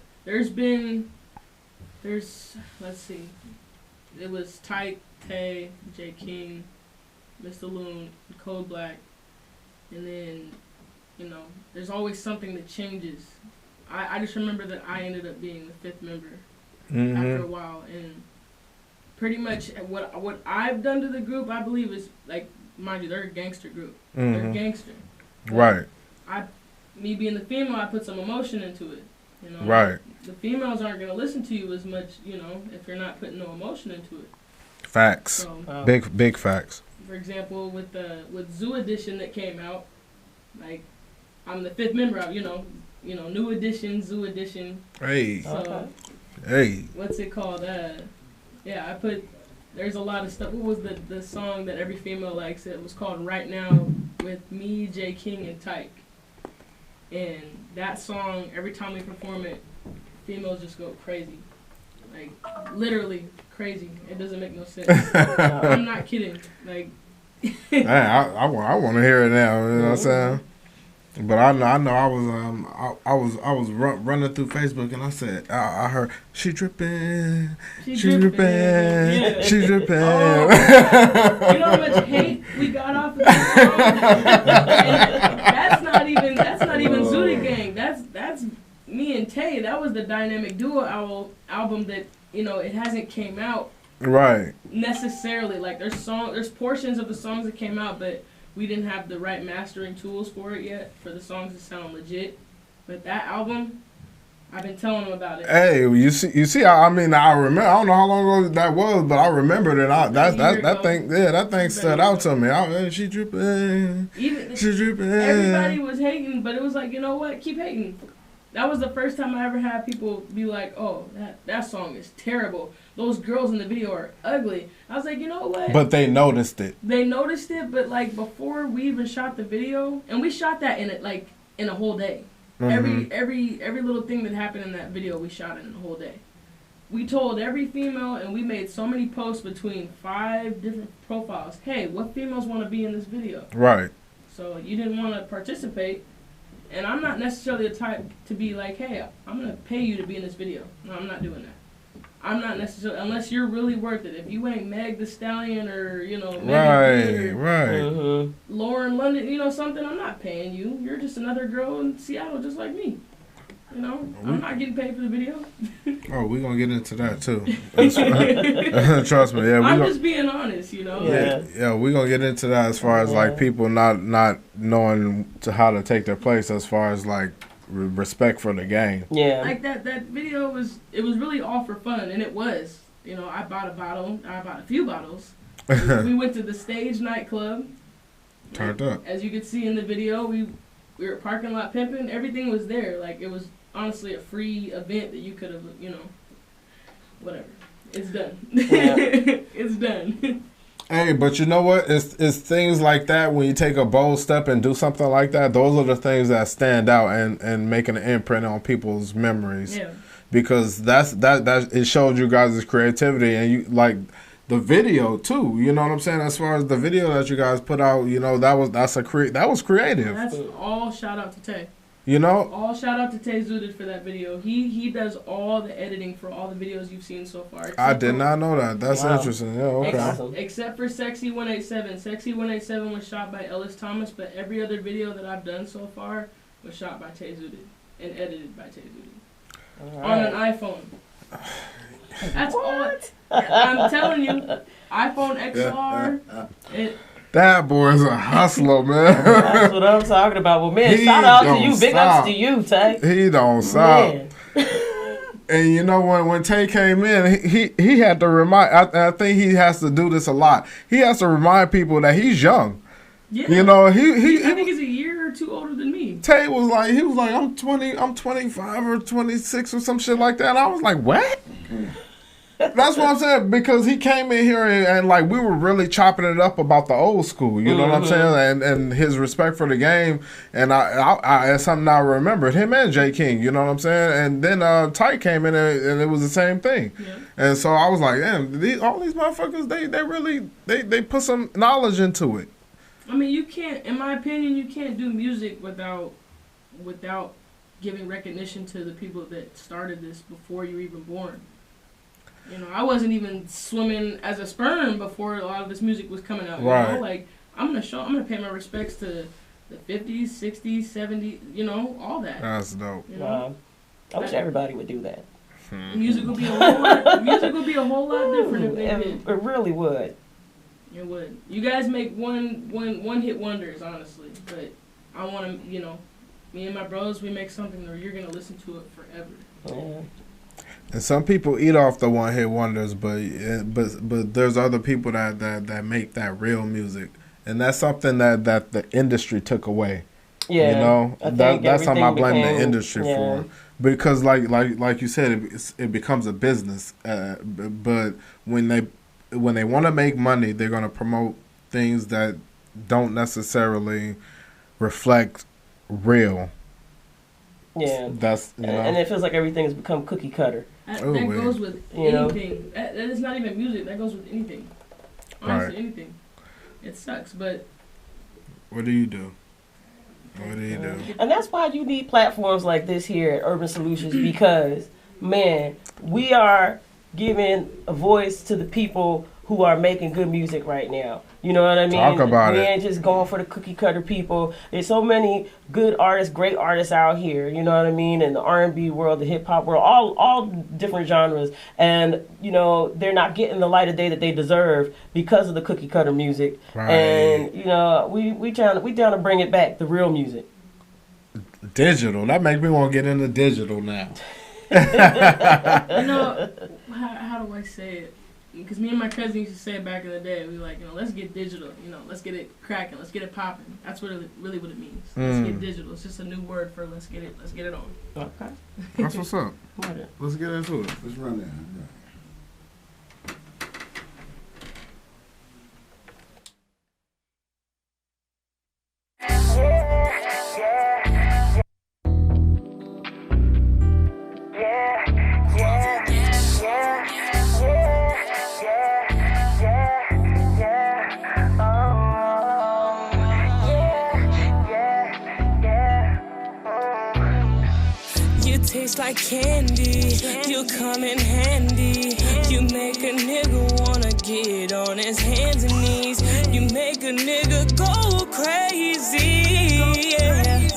Speaker 4: let's see. It was Tyke, Tay, J King, Mr. Loon, Code Black, and then, you know, there's always something that changes. I just remember that I ended up being the 5th member after a while, and pretty much what I've done to the group, I believe, is, like, mind you, they're a gangster group. They're gangster.
Speaker 3: Right.
Speaker 4: Me being the female, I put some emotion into it. You know,
Speaker 3: right.
Speaker 4: The females aren't going to listen to you as much, you know, if you're not putting no emotion into it.
Speaker 3: Facts.
Speaker 4: So,
Speaker 3: big facts.
Speaker 4: For example, with Zoo Edition that came out, like, I'm the 5th member of, you know, New Edition, Zoo Edition.
Speaker 3: Hey.
Speaker 4: So,
Speaker 3: hey.
Speaker 4: What's it called? I put. There's a lot of stuff. What was the song that every female likes? It was called Right Now with me, J King, and Tyke. And that song, every time we perform it, females just go crazy. Like, literally crazy. It doesn't make no sense. I'm not kidding. Like,
Speaker 3: hey, I want to hear it now. You know what I'm saying? But I know I was running through Facebook, and I said I heard she dripping, she dripping,
Speaker 4: yeah.
Speaker 3: she dripping.
Speaker 4: Oh, you know how much hate we got off of this song? That's not even Zooty Gang. That's me and Tay. That was the Dynamic Duo album that, you know, it hasn't came out
Speaker 3: right
Speaker 4: necessarily. Like, there's portions of the songs that came out, but we didn't have the right mastering tools for it yet, for the songs to sound legit. But that album, I've been telling them about it.
Speaker 3: Hey, you see. I mean, I remember. I don't know how long ago that was, but I remembered it. That thing stood out to me. She dripping. She dripping.
Speaker 4: Everybody was hating, but it was like, you know what? Keep hating. That was the first time I ever had people be like, "Oh, that song is terrible. Those girls in the video are ugly." I was like, you know what?
Speaker 3: But they noticed it.
Speaker 4: They noticed it, but like before we even shot the video, and we shot that in a whole day. Mm-hmm. Every little thing that happened in that video, we shot it in a whole day. We told every female, and we made so many posts between 5 different profiles. Hey, what females want to be in this video?
Speaker 3: Right.
Speaker 4: So you didn't want to participate. And I'm not necessarily the type to be like, hey, I'm going to pay you to be in this video. No, I'm not doing that. I'm not necessarily, unless you're really worth it. If you ain't Meg the Stallion or, you know,
Speaker 3: right.
Speaker 4: Lauren London, you know, something, I'm not paying you. You're just another girl in Seattle just like me. You know, I'm not getting paid for the video.
Speaker 3: Oh, we're going to get into that, too. Trust me. Yeah,
Speaker 4: I'm just being honest, you know.
Speaker 3: Yeah, we're going to get into that as far as, like, people not knowing how to take their place as far as, like, respect for the game.
Speaker 2: Yeah.
Speaker 4: Like, that video was really all for fun, and it was. You know, I bought a few bottles. We went to the Stage nightclub.
Speaker 3: Turned up.
Speaker 4: As you could see in the video, we were parking lot pimping. Everything was there. Like, it was honestly a free event that you could have, you know, whatever. It's done.
Speaker 2: Yeah.
Speaker 4: It's done.
Speaker 3: Hey, but you know what? It's things like that when you take a bold step and do something like that. Those are the things that stand out and make an imprint on people's memories.
Speaker 4: Yeah.
Speaker 3: Because that it showed you guys' creativity and you like the video too. You know what I'm saying? As far as the video that you guys put out, you know that was creative.
Speaker 4: That's all shout out to Tay.
Speaker 3: You know,
Speaker 4: all shout out to Tay Zudid for that video. He does all the editing for all the videos you've seen so far.
Speaker 3: I did not know that. That's interesting. Yeah, okay.
Speaker 4: Except for Sexy 187. Sexy 187 was shot by Ellis Thomas, but every other video that I've done so far was shot by Tay Zudid and edited by Tay Zudid on an iPhone. That's all. I'm telling you, iPhone XR.
Speaker 3: That boy is a hustler, man.
Speaker 2: That's what I'm talking about. Well, man, shout out to you. Big ups to you, Tay.
Speaker 3: He don't stop. And you know when Tay came in, he had to remind. I think he has to do this a lot. He has to remind people that he's young.
Speaker 4: Yeah.
Speaker 3: You know I
Speaker 4: think he's a year or two older than me.
Speaker 3: Tay was like I'm 25 or 26 or some shit like that. And I was like, what? That's what I'm saying, because he came in here and like we were really chopping it up about the old school, you know what I'm saying, and his respect for the game, and I it's something I remembered him and J King, you know what I'm saying, and then Ty came in and it was the same thing, and so I was like, damn, all these motherfuckers they really they put some knowledge into it.
Speaker 4: I mean, you can't, in my opinion, you can't do music without giving recognition to the people that started this before you were even born. You know, I wasn't even swimming as a sperm before a lot of this music was coming out.
Speaker 3: Right.
Speaker 4: You know, like I'm gonna pay my respects to the 50s, 60s, 70s. You know, all that.
Speaker 3: That's dope.
Speaker 4: You know?
Speaker 2: I wish everybody would do that.
Speaker 4: Music would be a whole lot. Music would be a whole lot different if they did.
Speaker 2: It really would.
Speaker 4: It would. You guys make one hit wonders, honestly. But I want to, you know, me and my bros, we make something where you're gonna listen to it forever.
Speaker 2: Yeah.
Speaker 3: And some people eat off the one hit wonders, but there's other people that make that real music, and that's something that the industry took away. Yeah, you know, that's something I blame the industry for, because like you said, it becomes a business. But when they want to make money, they're gonna promote things that don't necessarily reflect real.
Speaker 2: Yeah,
Speaker 3: that's
Speaker 2: and it feels like everything has become cookie cutter.
Speaker 4: That goes with anything. That is not even music. That goes with anything. Honestly, anything. It sucks, but
Speaker 3: what do you do? What do you do?
Speaker 2: And that's why you need platforms like this here at Urban Solutions, because man, we are giving a voice to the people who are making good music right now. You know what I mean?
Speaker 3: Talk about
Speaker 2: we
Speaker 3: it.
Speaker 2: ain't just going for the cookie cutter people. There's so many good artists, great artists out here. You know what I mean? In the R&B world, the hip hop world, all different genres, and you know they're not getting the light of day that they deserve because of the cookie cutter music.
Speaker 3: Right.
Speaker 2: And you know we down to bring it back, the real music.
Speaker 3: Digital. That makes me want to get into digital now.
Speaker 4: You know, how do I say it? Because me and my cousin used to say it back in the day. We were like, you know, let's get digital. You know, let's get it cracking. Let's get it popping. That's what really what it means. Let's get digital. It's just a new word for let's get it on.
Speaker 2: Okay.
Speaker 3: That's what's up. Let's get into it.
Speaker 5: Let's run that.
Speaker 8: Taste like candy, you come in handy. You make a nigga wanna get on his hands and knees. You make a nigga go crazy. Yeah.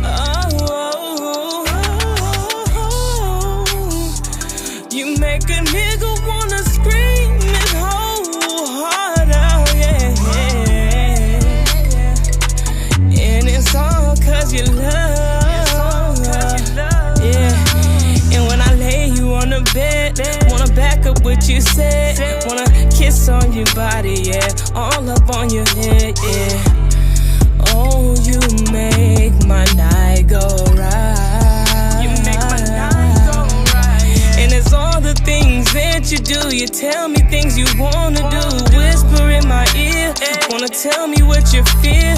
Speaker 8: Oh, you make a nigga wanna scream his whole heart out. Yeah. And it's all 'cause you love. On the bed, wanna back up what you said, wanna kiss on your body, yeah, all up on your head, yeah. Oh, you make my night go right. You make my night go right, yeah. And it's all the things prevent you, do you tell me things you wanna do? Whisper in my ear, wanna tell me what you feel.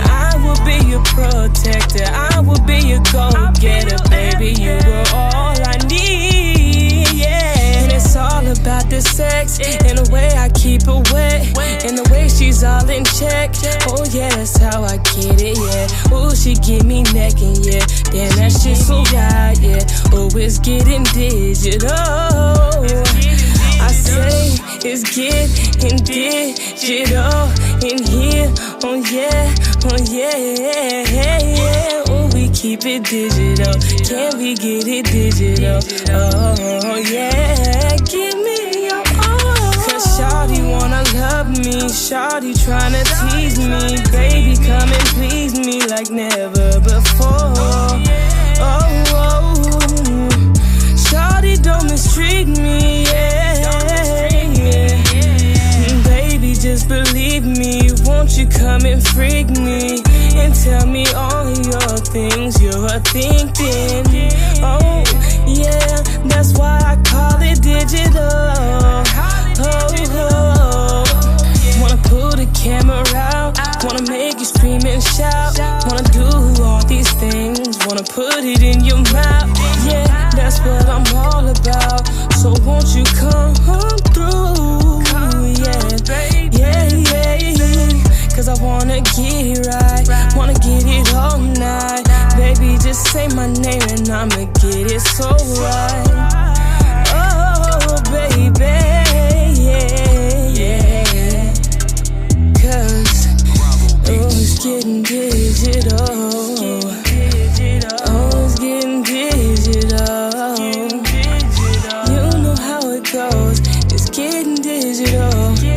Speaker 8: I will be your protector, I will be your go-getter, baby. You were all I need, yeah. And it's all about the sex, and the way I keep her wet, and the way she's all in check. Oh yeah, that's how I get it, yeah. Oh, she give me neck and yeah, damn that shit so right, yeah. Oh, it's getting digital. I say it's getting digital in here. Oh yeah, oh yeah, yeah. Oh, we keep it digital. Can we get it digital? Oh yeah, give me your all. Cause shawty wanna love me, shawty tryna tease me. Baby, come and please me like never before. Oh, shawty don't mistreat me, yeah, yeah. Baby, just believe me. Won't you come and freak me and tell me all your things you're thinking? Oh, yeah, that's why I call it digital. Oh, wanna pull the camera out, wanna make you scream and shout, wanna do all these things, wanna put it in your mouth. Yeah, that's what I'm all about. So won't you come through? Yeah, yeah, yeah. Cause I wanna get it right, wanna get it all night. Baby, just say my name and I'ma get it so right. Oh, baby, yeah, yeah. Cause, oh, it's getting digital. Oh, it's getting digital. You know how it goes. It's getting digital. Yeah.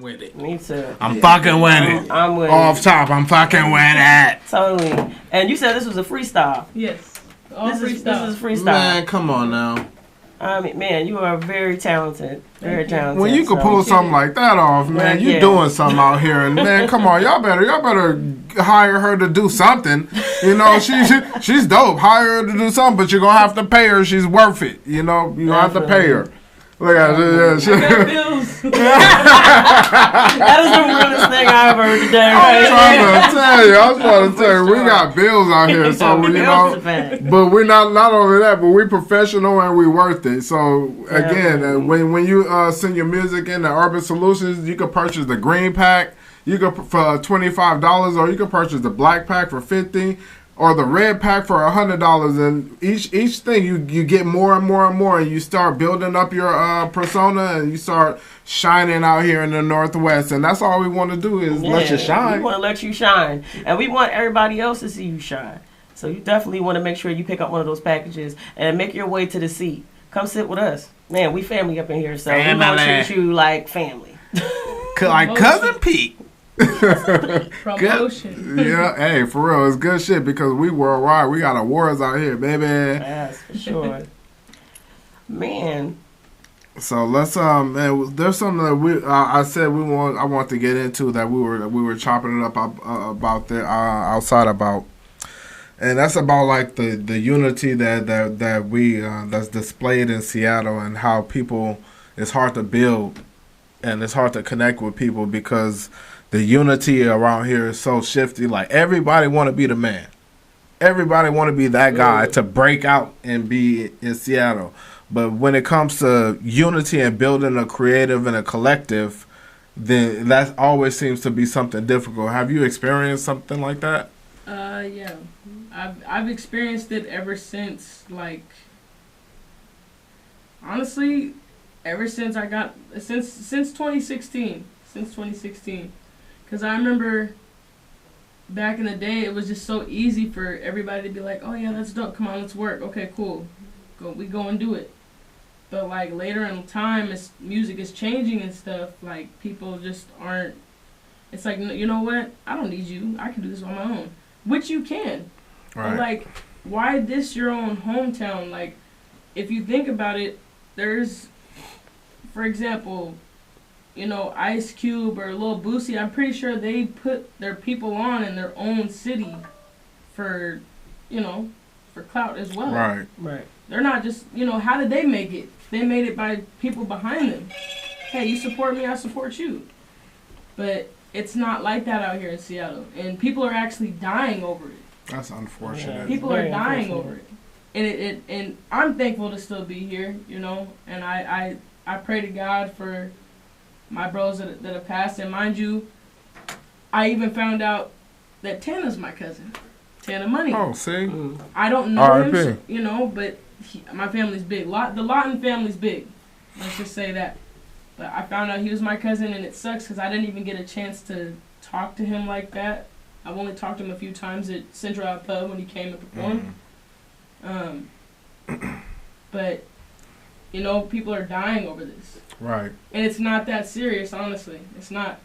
Speaker 3: With it.
Speaker 2: Me too.
Speaker 3: I'm fucking with it.
Speaker 2: I'm with
Speaker 3: Off
Speaker 2: it.
Speaker 3: top, I'm fucking with it.
Speaker 2: Totally. And you said this was a freestyle.
Speaker 4: Yes. All
Speaker 2: This is
Speaker 4: freestyle.
Speaker 2: freestyle.
Speaker 3: Man, come on now.
Speaker 2: I mean, man, you are very talented. Very talented.
Speaker 3: When you can pull something like that off, man, you
Speaker 2: Yeah.
Speaker 3: doing something out here. And man, come on, y'all better hire her to do something. You know, she's dope. Hire her to do something, but you're gonna have to pay her. She's worth it. You know, you gonna have to pay her. Look at this.
Speaker 4: Bills.
Speaker 2: That is the realest thing I ever heard today.
Speaker 3: I was trying to tell you, we got bills out here, so you know. But we're not only that, but we professional and we worth it. So again, when you send your music in to Urban Solutions, you can purchase the green pack. You can for $25, or you can purchase the black pack for $50. Or the red pack for $100, and each thing you get more and more and more, and you start building up your persona, and you start shining out here in the Northwest, and that's all we want to do is let you shine.
Speaker 2: We want to let you shine, and we want everybody else to see you shine. So you definitely want to make sure you pick up one of those packages and make your way to the seat. Come sit with us, man. We family up in here, so we want to treat you like family,
Speaker 3: like Cousin Pete.
Speaker 4: Promotion.
Speaker 3: Yeah, hey, for real, it's good shit because we worldwide. We got awards out here, baby.
Speaker 2: Yes, for sure, man.
Speaker 3: So let's man, there's something that we I want to get into that we were chopping it up about there outside about, and that's about like the unity that we that's displayed in Seattle, and how people, it's hard to build and it's hard to connect with people because the unity around here is so shifty. Like everybody want to be the man. Everybody want to be that guy to break out and be in Seattle. But when it comes to unity and building a creative and a collective, then that always seems to be something difficult. Have you experienced something like that?
Speaker 4: Yeah. I've experienced it ever since, like, honestly, ever since I got, since 2016. Since 2016. Because I remember back in the day, it was just so easy for everybody to be like, oh yeah, that's dope. Come on, let's work. Okay, cool. we go and do it. But like later in time, as music is changing and stuff, like people just aren't. It's like, you know what? I don't need you. I can do this on my own, which you can.
Speaker 3: Right.
Speaker 4: But like, why diss your own hometown? Like, if you think about it, there's, for example, you know, Ice Cube or Lil Boosie. I'm pretty sure they put their people on in their own city for, you know, for clout as well.
Speaker 3: Right.
Speaker 2: Right.
Speaker 4: They're not just, you know, how did they make it? They made it by people behind them. Hey, you support me, I support you. But it's not like that out here in Seattle. And people are actually dying over it.
Speaker 3: That's unfortunate.
Speaker 4: People are dying over it. And I'm thankful to still be here, you know. And I pray to God for my bros that have passed. And mind you, I even found out that Tana's my cousin. Tana Money.
Speaker 3: Oh, see?
Speaker 4: I don't know him,
Speaker 3: R.I.P.
Speaker 4: you know, but my family's big. The Lawton family's big. Let's just say that. But I found out he was my cousin, and it sucks because I didn't even get a chance to talk to him like that. I've only talked to him a few times at Central Ave Pub when he came and performed. But, you know, people are dying over this.
Speaker 3: Right.
Speaker 4: And it's not that serious, honestly. It's not.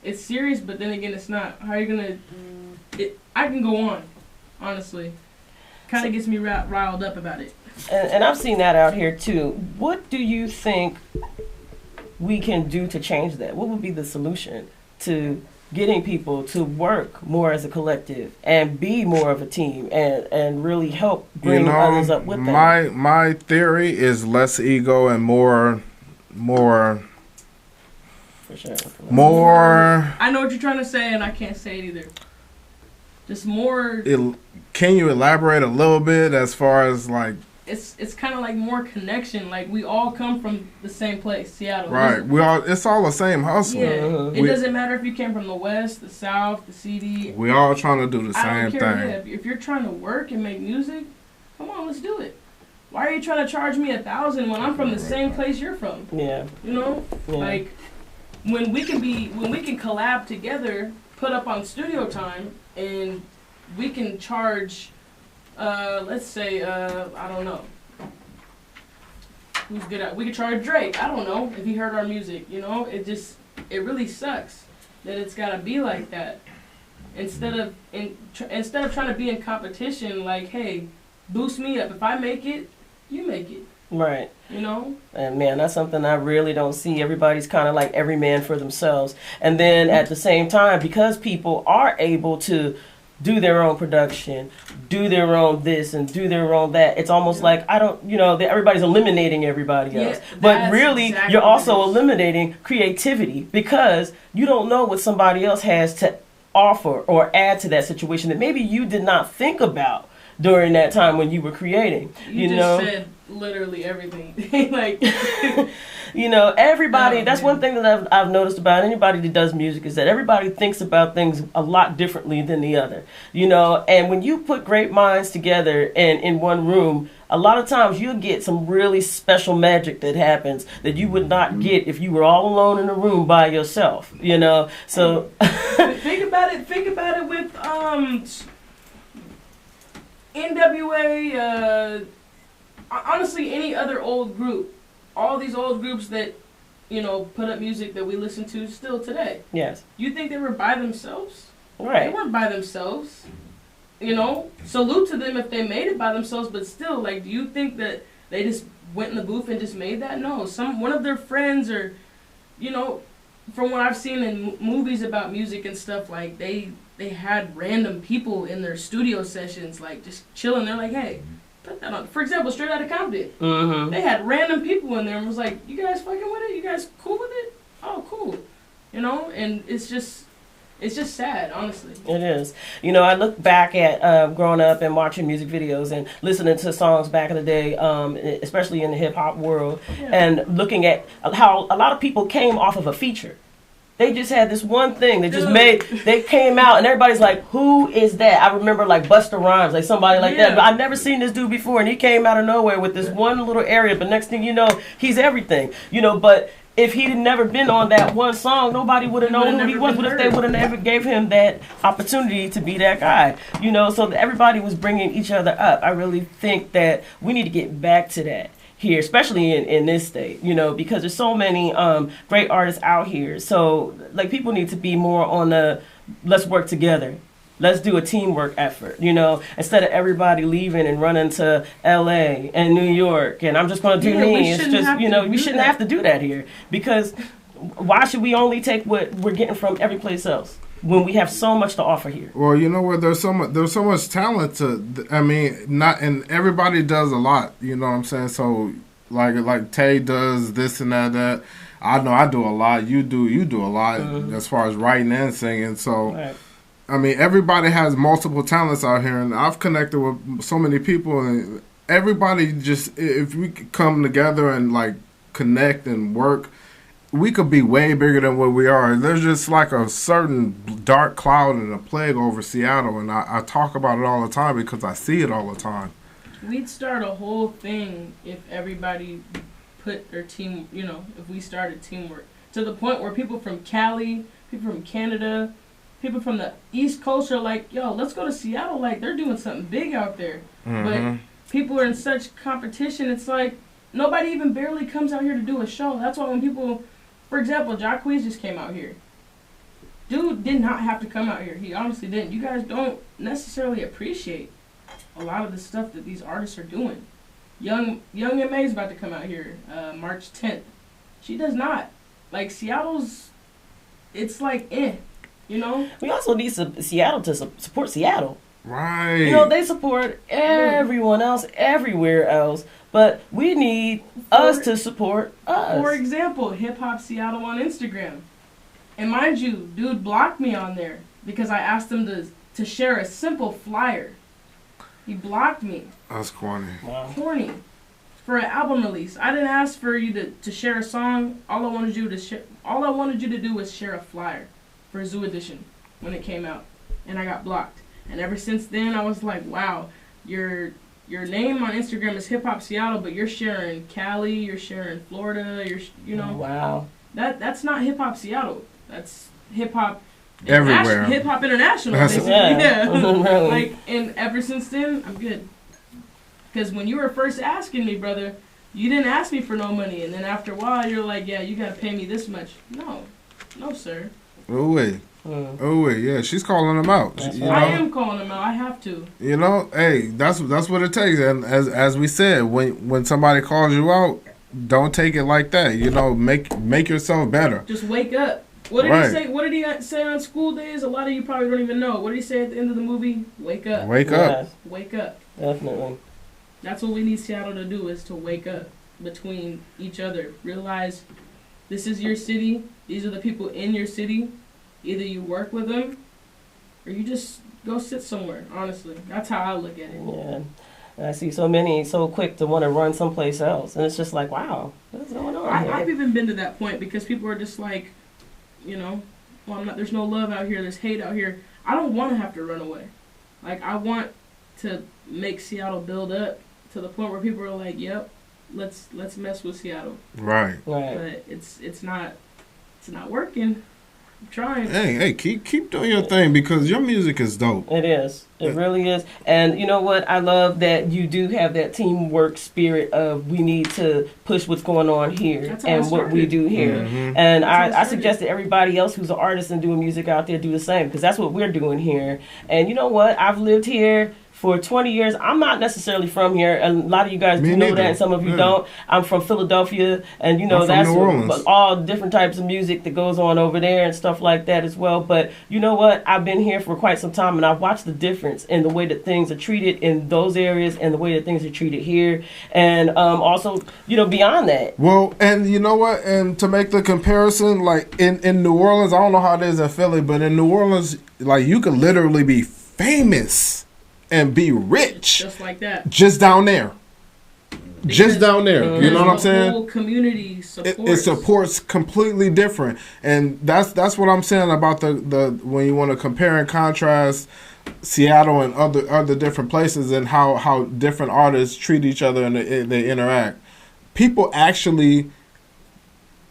Speaker 4: It's serious, but then again, it's not. How are you going to... I can go on, honestly. Kind of gets me riled up about it.
Speaker 2: And I've seen that out here, too. What do you think we can do to change that? What would be the solution to getting people to work more as a collective and be more of a team and really help bring others up with them?
Speaker 3: My theory is less ego and more
Speaker 2: For sure.
Speaker 3: more.
Speaker 4: I know what you're trying to say, and I can't say it either. Just more.
Speaker 3: Can you elaborate a little bit as far as like?
Speaker 4: It's kind of like more connection. Like we all come from the same place, Seattle.
Speaker 3: Right. It's all the same hustle.
Speaker 4: Yeah. It doesn't matter if you came from the West, the South, the CD.
Speaker 3: We all trying to do the
Speaker 4: I
Speaker 3: same
Speaker 4: don't care.
Speaker 3: thing.
Speaker 4: Yeah, if you're trying to work and make music, come on, let's do it. Why are you trying to charge me $1,000 when I'm from the same place you're from?
Speaker 2: Yeah.
Speaker 4: You know, like when we can collab together, put up on studio time, and we can charge. Let's say, I don't know. Who's good at? We could charge Drake. I don't know if he heard our music. You know, it really sucks that it's gotta be like that. Instead of trying to be in competition, like, hey, boost me up. If I make it, you make it.
Speaker 2: Right.
Speaker 4: You know?
Speaker 2: And man, that's something I really don't see. Everybody's kind of like every man for themselves. And then at the same time, because people are able to do their own production, do their own this and do their own that, it's almost like everybody's eliminating everybody else. But really, exactly you're also eliminating creativity because you don't know what somebody else has to offer or add to that situation that maybe you did not think about during that time when you were creating. You
Speaker 4: just said literally everything. Like,
Speaker 2: everybody, that's one thing that I've noticed about anybody that does music is that everybody thinks about things a lot differently than the other. And when you put great minds together in one room, a lot of times you'll get some really special magic that happens that you would not get if you were all alone in a room by yourself, So
Speaker 4: think about it with NWA, honestly, any other old group. All these old groups that, put up music that we listen to still today.
Speaker 2: Yes.
Speaker 4: You think they were by themselves?
Speaker 2: Right.
Speaker 4: They weren't by themselves. Salute to them if they made it by themselves, but still, like, do you think that they just went in the booth and just made that? No. One of their friends or, from what I've seen in movies about music and stuff, like, they had random people in their studio sessions, like, just chilling. They're like, hey, put that on. For example, Straight Outta Compton. Mm-hmm. They had random people in there and was like, you guys fucking with it? You guys cool with it? Oh, cool. And it's just sad, honestly.
Speaker 2: It is. I look back at growing up and watching music videos and listening to songs back in the day, especially in the hip-hop world, and looking at how a lot of people came off of a feature. They just had this one thing they just made. They came out and everybody's like, "Who is that?" I remember like Busta Rhymes, like somebody like that. But I've never seen this dude before, and he came out of nowhere with this one little area. But next thing you know, he's everything. But if he'd never been on that one song, nobody would have known who he was. What if they would have never gave him that opportunity to be that guy? You know, so everybody was bringing each other up. I really think that we need to get back to that here, especially in this state, you know, because there's so many great artists out here. So, like, people need to be more on the let's work together. Let's do a teamwork effort, you know, instead of everybody leaving and running to LA and New York and I'm just going to do me. It's just, you know, we shouldn't have to do that here, because why should we only take what we're getting from every place else when we have so much to offer here?
Speaker 3: Well, you know what? There's so much talent to. I mean, not and everybody does a lot. You know what I'm saying? So like Tay does this and that. I know I do a lot. You do a lot as far as writing and singing. So. Right. I mean, everybody has multiple talents out here, and I've connected with so many people, and everybody just, if we could come together and, like, connect and work, we could be way bigger than what we are. There's just, like, a certain dark cloud and a plague over Seattle, and I talk about it all the time because I see it all the time.
Speaker 4: We'd start a whole thing if everybody put their team, you know, if we started teamwork, to the point where people from Cali, people from Canada, people from the East Coast are like, yo, let's go to Seattle. Like, they're doing something big out there. But people are in such competition. It's like nobody even barely comes out here to do a show. That's why when people, for example, Jacquees just came out here. Dude did not have to come out here. He honestly didn't. You guys don't necessarily appreciate a lot of the stuff that these artists are doing. Young M.A. is about to come out here March 10th. She does not. Like, Seattle's, it's like, you know,
Speaker 2: we also need Seattle to support Seattle.
Speaker 3: Right.
Speaker 2: You know, they support everyone else everywhere else, but we need us to support us.
Speaker 4: For example, Hip Hop Seattle on Instagram. And mind you, dude blocked me on there because I asked him to share a simple flyer. He blocked me.
Speaker 3: That's corny.
Speaker 2: Wow.
Speaker 4: Corny. For an album release. I didn't ask for you to share a song. All I wanted you to do was share a flyer for Zoo Edition when it came out, and I got blocked. And ever since then, I was like, wow, your name on Instagram is Hip Hop Seattle, but you're sharing Cali, you're sharing Florida, you know.
Speaker 2: Wow.
Speaker 4: That's not Hip Hop Seattle. That's Hip Hop
Speaker 3: everywhere.
Speaker 4: Hip Hop International, basically.
Speaker 2: Yeah.
Speaker 4: Like, and ever since then, I'm good. Because when you were first asking me, brother, you didn't ask me for no money, and then after a while, you're like, yeah, you gotta pay me this much. No, sir.
Speaker 3: Oh wait, yeah, she's calling him out.
Speaker 4: I am calling him out. I have to.
Speaker 3: You know, hey, that's what it takes. And as we said, when somebody calls you out, don't take it like that. You know, make yourself better.
Speaker 4: Just wake up. What did he say? What did he say on School Days? A lot of you probably don't even know. What did he say at the end of the movie? Wake up.
Speaker 3: Wake up.
Speaker 4: Wake up.
Speaker 2: Definitely.
Speaker 4: That's what we need Seattle to do, is to wake up between each other. Realize this is your city. These are the people in your city. Either you work with them or you just go sit somewhere, honestly. That's how I look at it.
Speaker 2: Yeah. And I see so many so quick to want to run someplace else. And it's just like, wow, what's going on here?
Speaker 4: I've even been to that point because people are just like, you know, well, there's no love out here. There's hate out here. I don't want to have to run away. Like, I want to make Seattle build up to the point where people are like, yep, let's mess with Seattle.
Speaker 3: Right.
Speaker 4: But it's not working. I'm trying.
Speaker 3: Hey, keep doing your thing because your music is dope.
Speaker 2: It is. It really is. And you know what? I love that you do have that teamwork spirit of we need to push what's going on here and what we do here. Mm-hmm. And I suggest that everybody else who's an artist and doing music out there do the same, because that's what we're doing here. And you know what? I've lived here for 20 years. I'm not necessarily from here. A lot of you guys do know that, and some of you don't. I'm from Philadelphia, and you know that's all different types of music that goes on over there and stuff like that as well. But you know what? I've been here for quite some time, and I've watched the difference in the way that things are treated in those areas and the way that things are treated here, and also, you know, beyond that.
Speaker 3: Well, and you know what? And to make the comparison, like in New Orleans, I don't know how it is in Philly, but in New Orleans, like you could literally be famous and be rich
Speaker 4: just like that,
Speaker 3: just down there, just down there. You know what I'm saying?
Speaker 4: The whole community supports.
Speaker 3: It supports completely different, and that's what I'm saying about the when you want to compare and contrast Seattle and other different places and how different artists treat each other and they interact. People actually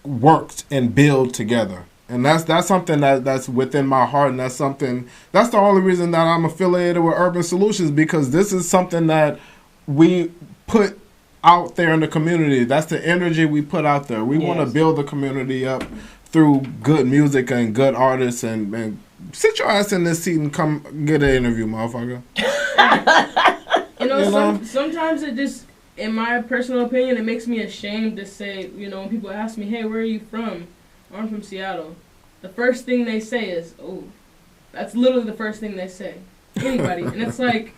Speaker 3: work and build together. And that's something that's within my heart, and that's the only reason that I'm affiliated with Urban Solutions, because this is something that we put out there in the community. That's the energy we put out there. We want to build the community up through good music and good artists, and sit your ass in this seat and come get an interview, motherfucker.
Speaker 4: Sometimes it just, in my personal opinion, it makes me ashamed to say, when people ask me, hey, where are you from? I'm from Seattle. The first thing they say is, oh, that's literally the first thing they say. Anybody. And it's like,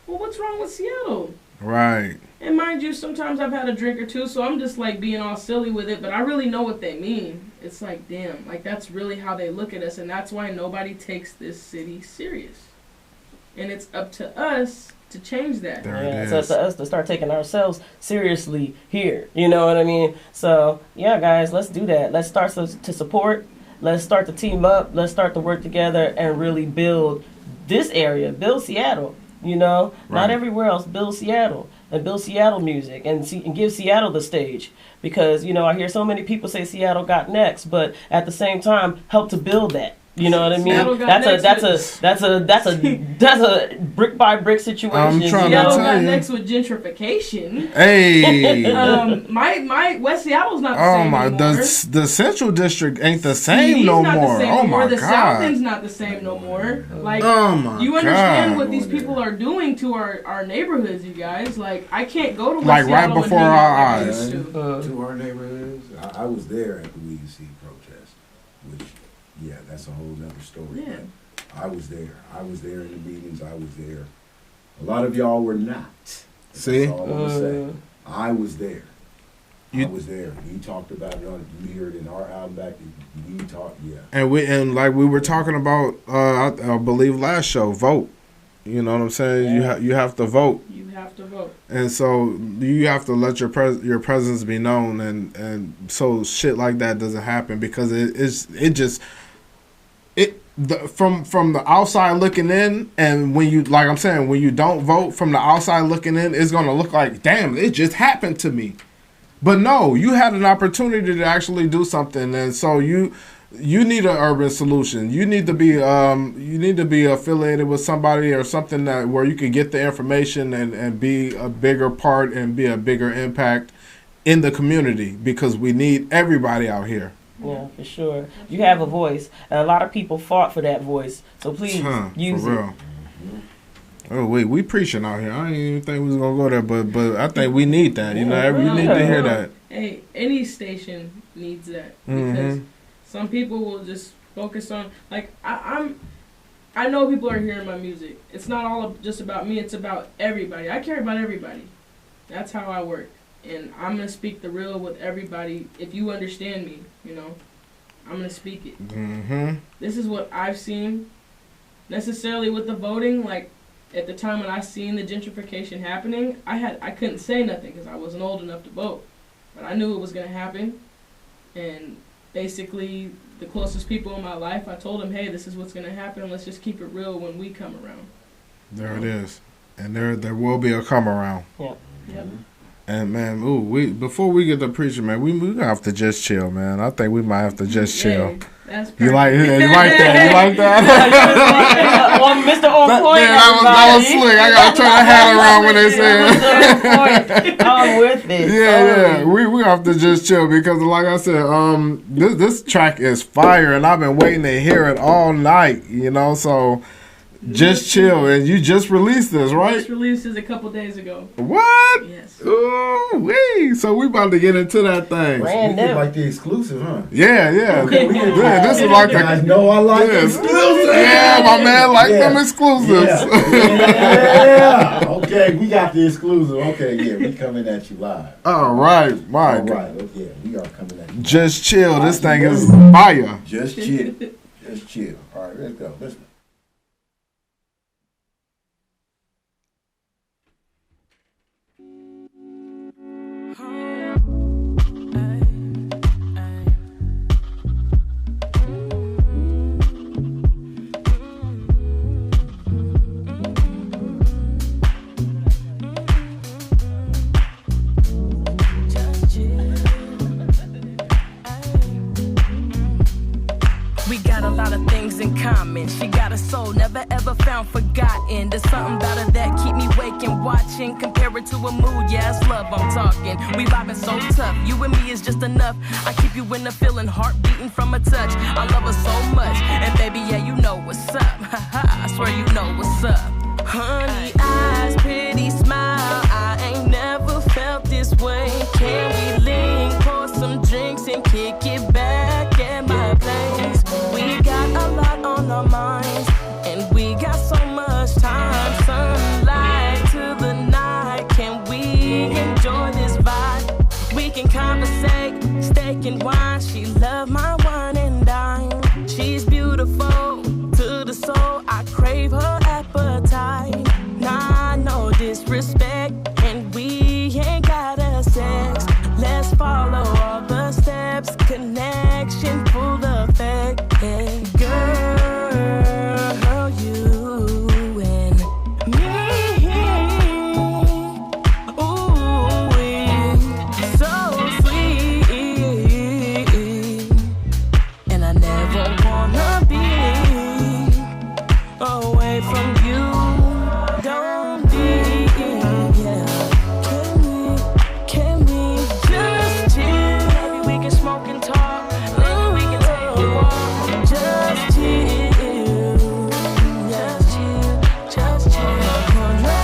Speaker 4: well, what's wrong with Seattle?
Speaker 3: Right.
Speaker 4: And mind you, sometimes I've had a drink or two, so I'm just like being all silly with it, but I really know what they mean. It's like, damn, like that's really how they look at us, and that's why nobody takes this city serious. And it's up to us to change that.
Speaker 2: It's up to us to start taking ourselves seriously here. You know what I mean? So, yeah, guys, let's do that. Let's start to support. Let's start to team up. Let's start to work together and really build this area, build Seattle. Not everywhere else, build Seattle. And build Seattle music and give Seattle the stage. Because, I hear so many people say Seattle got next, but at the same time, help to build that. You know what I mean? That's a brick by brick situation.
Speaker 3: I'm trying
Speaker 4: Seattle
Speaker 3: to tell
Speaker 4: got
Speaker 3: you.
Speaker 4: next with gentrification.
Speaker 3: Hey.
Speaker 4: My West Seattle's not the same anymore.
Speaker 3: The Central District ain't the same no more. Oh my
Speaker 4: the
Speaker 3: God.
Speaker 4: South End's not the same no more. Like, you understand what these people are doing to our neighborhoods, you guys. Like, I can't go to West Seattle
Speaker 3: right before our eyes.
Speaker 5: To our neighborhoods. I was there at the Weed and Seed protest, which, yeah, that's a whole other story.
Speaker 4: Yeah.
Speaker 5: But I was there. I was there in the meetings. I was there. A lot of y'all were not.
Speaker 3: See?
Speaker 5: That's all I'm gonna say. I was there. I was there. We talked about it on. You hear it in our album back. We talked. Yeah.
Speaker 3: And like we were talking about, I believe last show, vote. You know what I'm saying?
Speaker 4: Yeah.
Speaker 3: You have to vote.
Speaker 4: You have to vote.
Speaker 3: And so you have to let your presence be known, and so shit like that doesn't happen, because from the outside looking in, and when you, like I'm saying, when you don't vote from the outside looking in, it's gonna look like, damn, it just happened to me. But no, you had an opportunity to actually do something, and so you need an urban solution. You need to be affiliated with somebody or something where you can get the information and be a bigger part and be a bigger impact in the community, because we need everybody out here.
Speaker 2: Yeah, for sure. You have a voice, and a lot of people fought for that voice. So please use
Speaker 3: for
Speaker 2: it.
Speaker 3: real. Oh wait, we preaching out here. I didn't even think we was gonna go there, but I think we need that. You need to hear that.
Speaker 4: Hey, any station needs that, because some people will just focus on, like, I know people are hearing my music. It's not all just about me. It's about everybody. I care about everybody. That's how I work. And I'm going to speak the real with everybody. If you understand me, I'm going to speak it.
Speaker 3: Mm-hmm.
Speaker 4: This is what I've seen. Necessarily with the voting, like, at the time when I seen the gentrification happening, I couldn't say nothing because I wasn't old enough to vote. But I knew it was going to happen. And basically, the closest people in my life, I told them, hey, this is what's going to happen. Let's just keep it real when we come around.
Speaker 3: There it is. And there will be a come around.
Speaker 2: Yeah.
Speaker 4: Yep.
Speaker 3: And man, before we get to preaching, man, we gonna have to just chill, man. I think we might have to just chill.
Speaker 4: That's perfect.
Speaker 3: You like that? You like that?
Speaker 2: Mr. On Point.
Speaker 3: That was slick. I gotta turn the hat around when they say it.
Speaker 2: I'm with it.
Speaker 3: Yeah. We have to just chill, because, like I said, this track is fire, and I've been waiting to hear it all night. So. Just chill, and you just released this, right?
Speaker 4: Just released this a couple days ago.
Speaker 3: What?
Speaker 4: Yes.
Speaker 3: Ooh, wee. So we about to get into that thing.
Speaker 5: Brand new. Like the exclusive, huh?
Speaker 3: Yeah.
Speaker 5: Okay,
Speaker 3: This is like
Speaker 5: I know I like exclusive.
Speaker 3: Yeah, my man them exclusives.
Speaker 5: Yeah. Okay, we got the exclusive. Okay, yeah, we coming at you live.
Speaker 3: All right, Mike.
Speaker 5: All right, yeah, we are coming at you.
Speaker 3: Just chill. This thing is fire.
Speaker 5: Just chill. Just chill. All right, let's go. Let's go.
Speaker 8: Just chill. We got a lot of things in common. She got a soul never ever found forgotten. There's something about her that keep me waking, watching. Compare it to a mood, yeah, it's love I'm talking. We vibing so tough, you and me is just enough. I keep you in the feeling, heart beating from a touch. I love her so much, and baby, yeah, you know what's up. I swear you know what's up. Honey eyes, pretty smile, I ain't never felt this way. Can we link, pour some drinks and kick it back at my place? We got a lot on our minds, and we got so much time. Sunlight to the night, can we enjoy this vibe? We can conversate, steak and wine. She love my wine and dine. She's beautiful to the soul, I crave her appetite. Nah, no disrespect, and we ain't gotta sex. Let's follow all the steps, connection, full effect. Hey, girl, you and me, ooh, so sweet, and I never wanna be away from you. Don't be, yeah. Can we just chill? Maybe we can smoke and talk. Maybe we can take a walk. Just chill. Just chill. Just chill. Wanna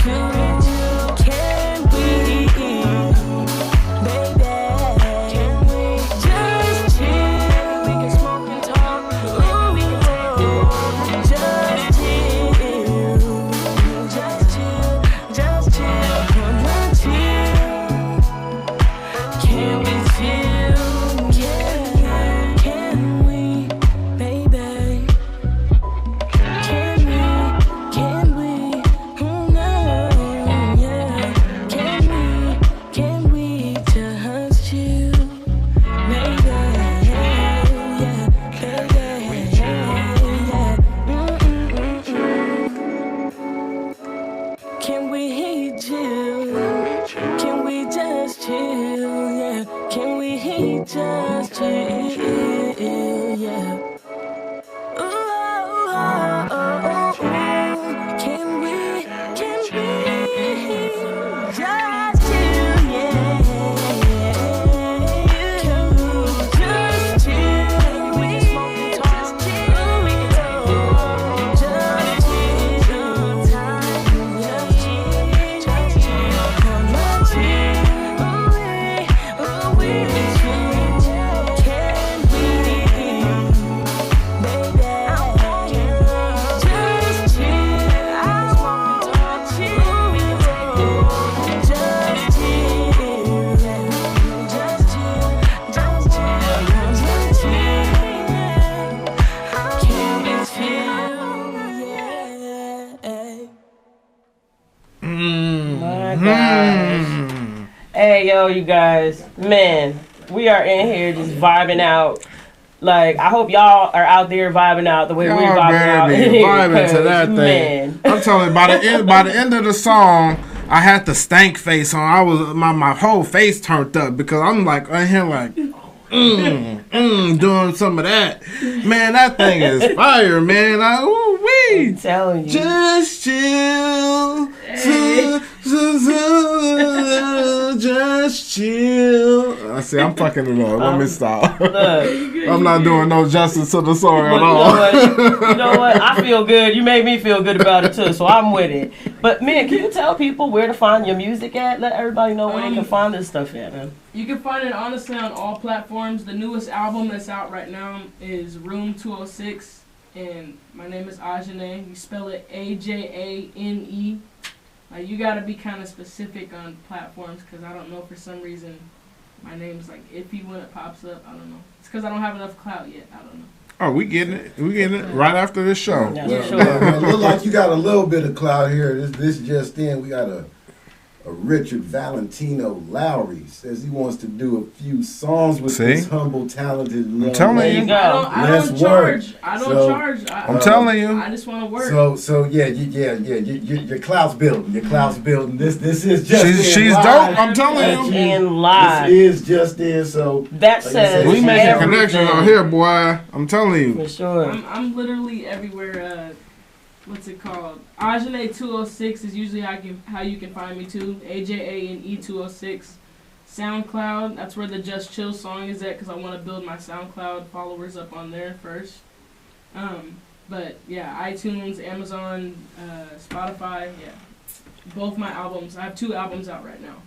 Speaker 8: chill with you. Can we, baby? Can we just chill? We can smoke and talk. Maybe we can take a walk. Just chill. Just chill. Just chill. Wanna chill. Can we chill? Yeah. Can we, baby? Can we, no, yeah. Can we just chill, baby? Yeah, baby, yeah. Can we chill? Can we just chill? Yeah. Can we just chill? Yeah. Ooh, oh, oh, oh. Can we just chill? Yeah. Can we just chill? We can smoke and talk. We can take a walk. Just chill. Time. Just chill. Wanna chill. Ooh, we chill. Can we, baby? I want just chill. I want to chill. We can take a walk. Just chill. Just chill. Just chill. Just chill. Can we chill? Yeah.
Speaker 2: My gosh. Hey, yo, you guys. Man, we are in here just vibing out. Like, I hope y'all are out there vibing out the way we're
Speaker 3: Y'all
Speaker 2: vibing out.
Speaker 3: better
Speaker 2: in
Speaker 3: be
Speaker 2: here,
Speaker 3: vibing to
Speaker 2: 'cause,
Speaker 3: that thing.
Speaker 2: Man.
Speaker 3: I'm telling you, by the end of the song, I had the stank face on. I was my whole face turned up because I'm like in here like doing some of that. Man, that thing is fire, man.
Speaker 2: I'm telling you.
Speaker 3: Just chill. Just chill. I see, I'm fucking it up. Let me stop.
Speaker 2: Look,
Speaker 3: I'm not doing no justice to the song
Speaker 2: but
Speaker 3: at all.
Speaker 2: you know what? I feel good. You made me feel good about it too, so I'm with it. But man, can you tell people where to find your music at? Let everybody know where they can find this stuff at, man.
Speaker 4: You can find it honestly on all platforms. The newest album that's out right now is Room 206, and my name is Ajane. You spell it Ajane. You gotta be kind of specific on platforms because I don't know, for some reason my name's like iffy when it pops up. I don't know. It's because I don't have enough clout yet. I don't know.
Speaker 3: Oh, we getting it. We getting it right after this show.
Speaker 2: Yeah,
Speaker 5: Well,
Speaker 2: sure.
Speaker 5: it look like you got a little bit of cloud here. This just in, we got Richard Valentino Lowry says he wants to do a few songs with this humble, talented young
Speaker 3: telling
Speaker 5: lady.
Speaker 3: you.
Speaker 4: I don't charge. I don't charge.
Speaker 3: I'm telling you.
Speaker 4: I just want to work.
Speaker 5: So yeah. Your clout's building. Your clout's building. This is just
Speaker 3: she's dope. I'm telling you.
Speaker 2: In live.
Speaker 5: This is just in. So
Speaker 2: that says
Speaker 3: we making connections out here, boy. I'm telling you.
Speaker 2: For sure.
Speaker 4: I'm literally everywhere. What's it called? Ajane 206 is usually how you can find me too. AJA and E206. SoundCloud, that's where the Just Chill song is at because I want to build my SoundCloud followers up on there first. But yeah, iTunes, Amazon, Spotify, yeah. Both my albums. I have 2 albums out right now.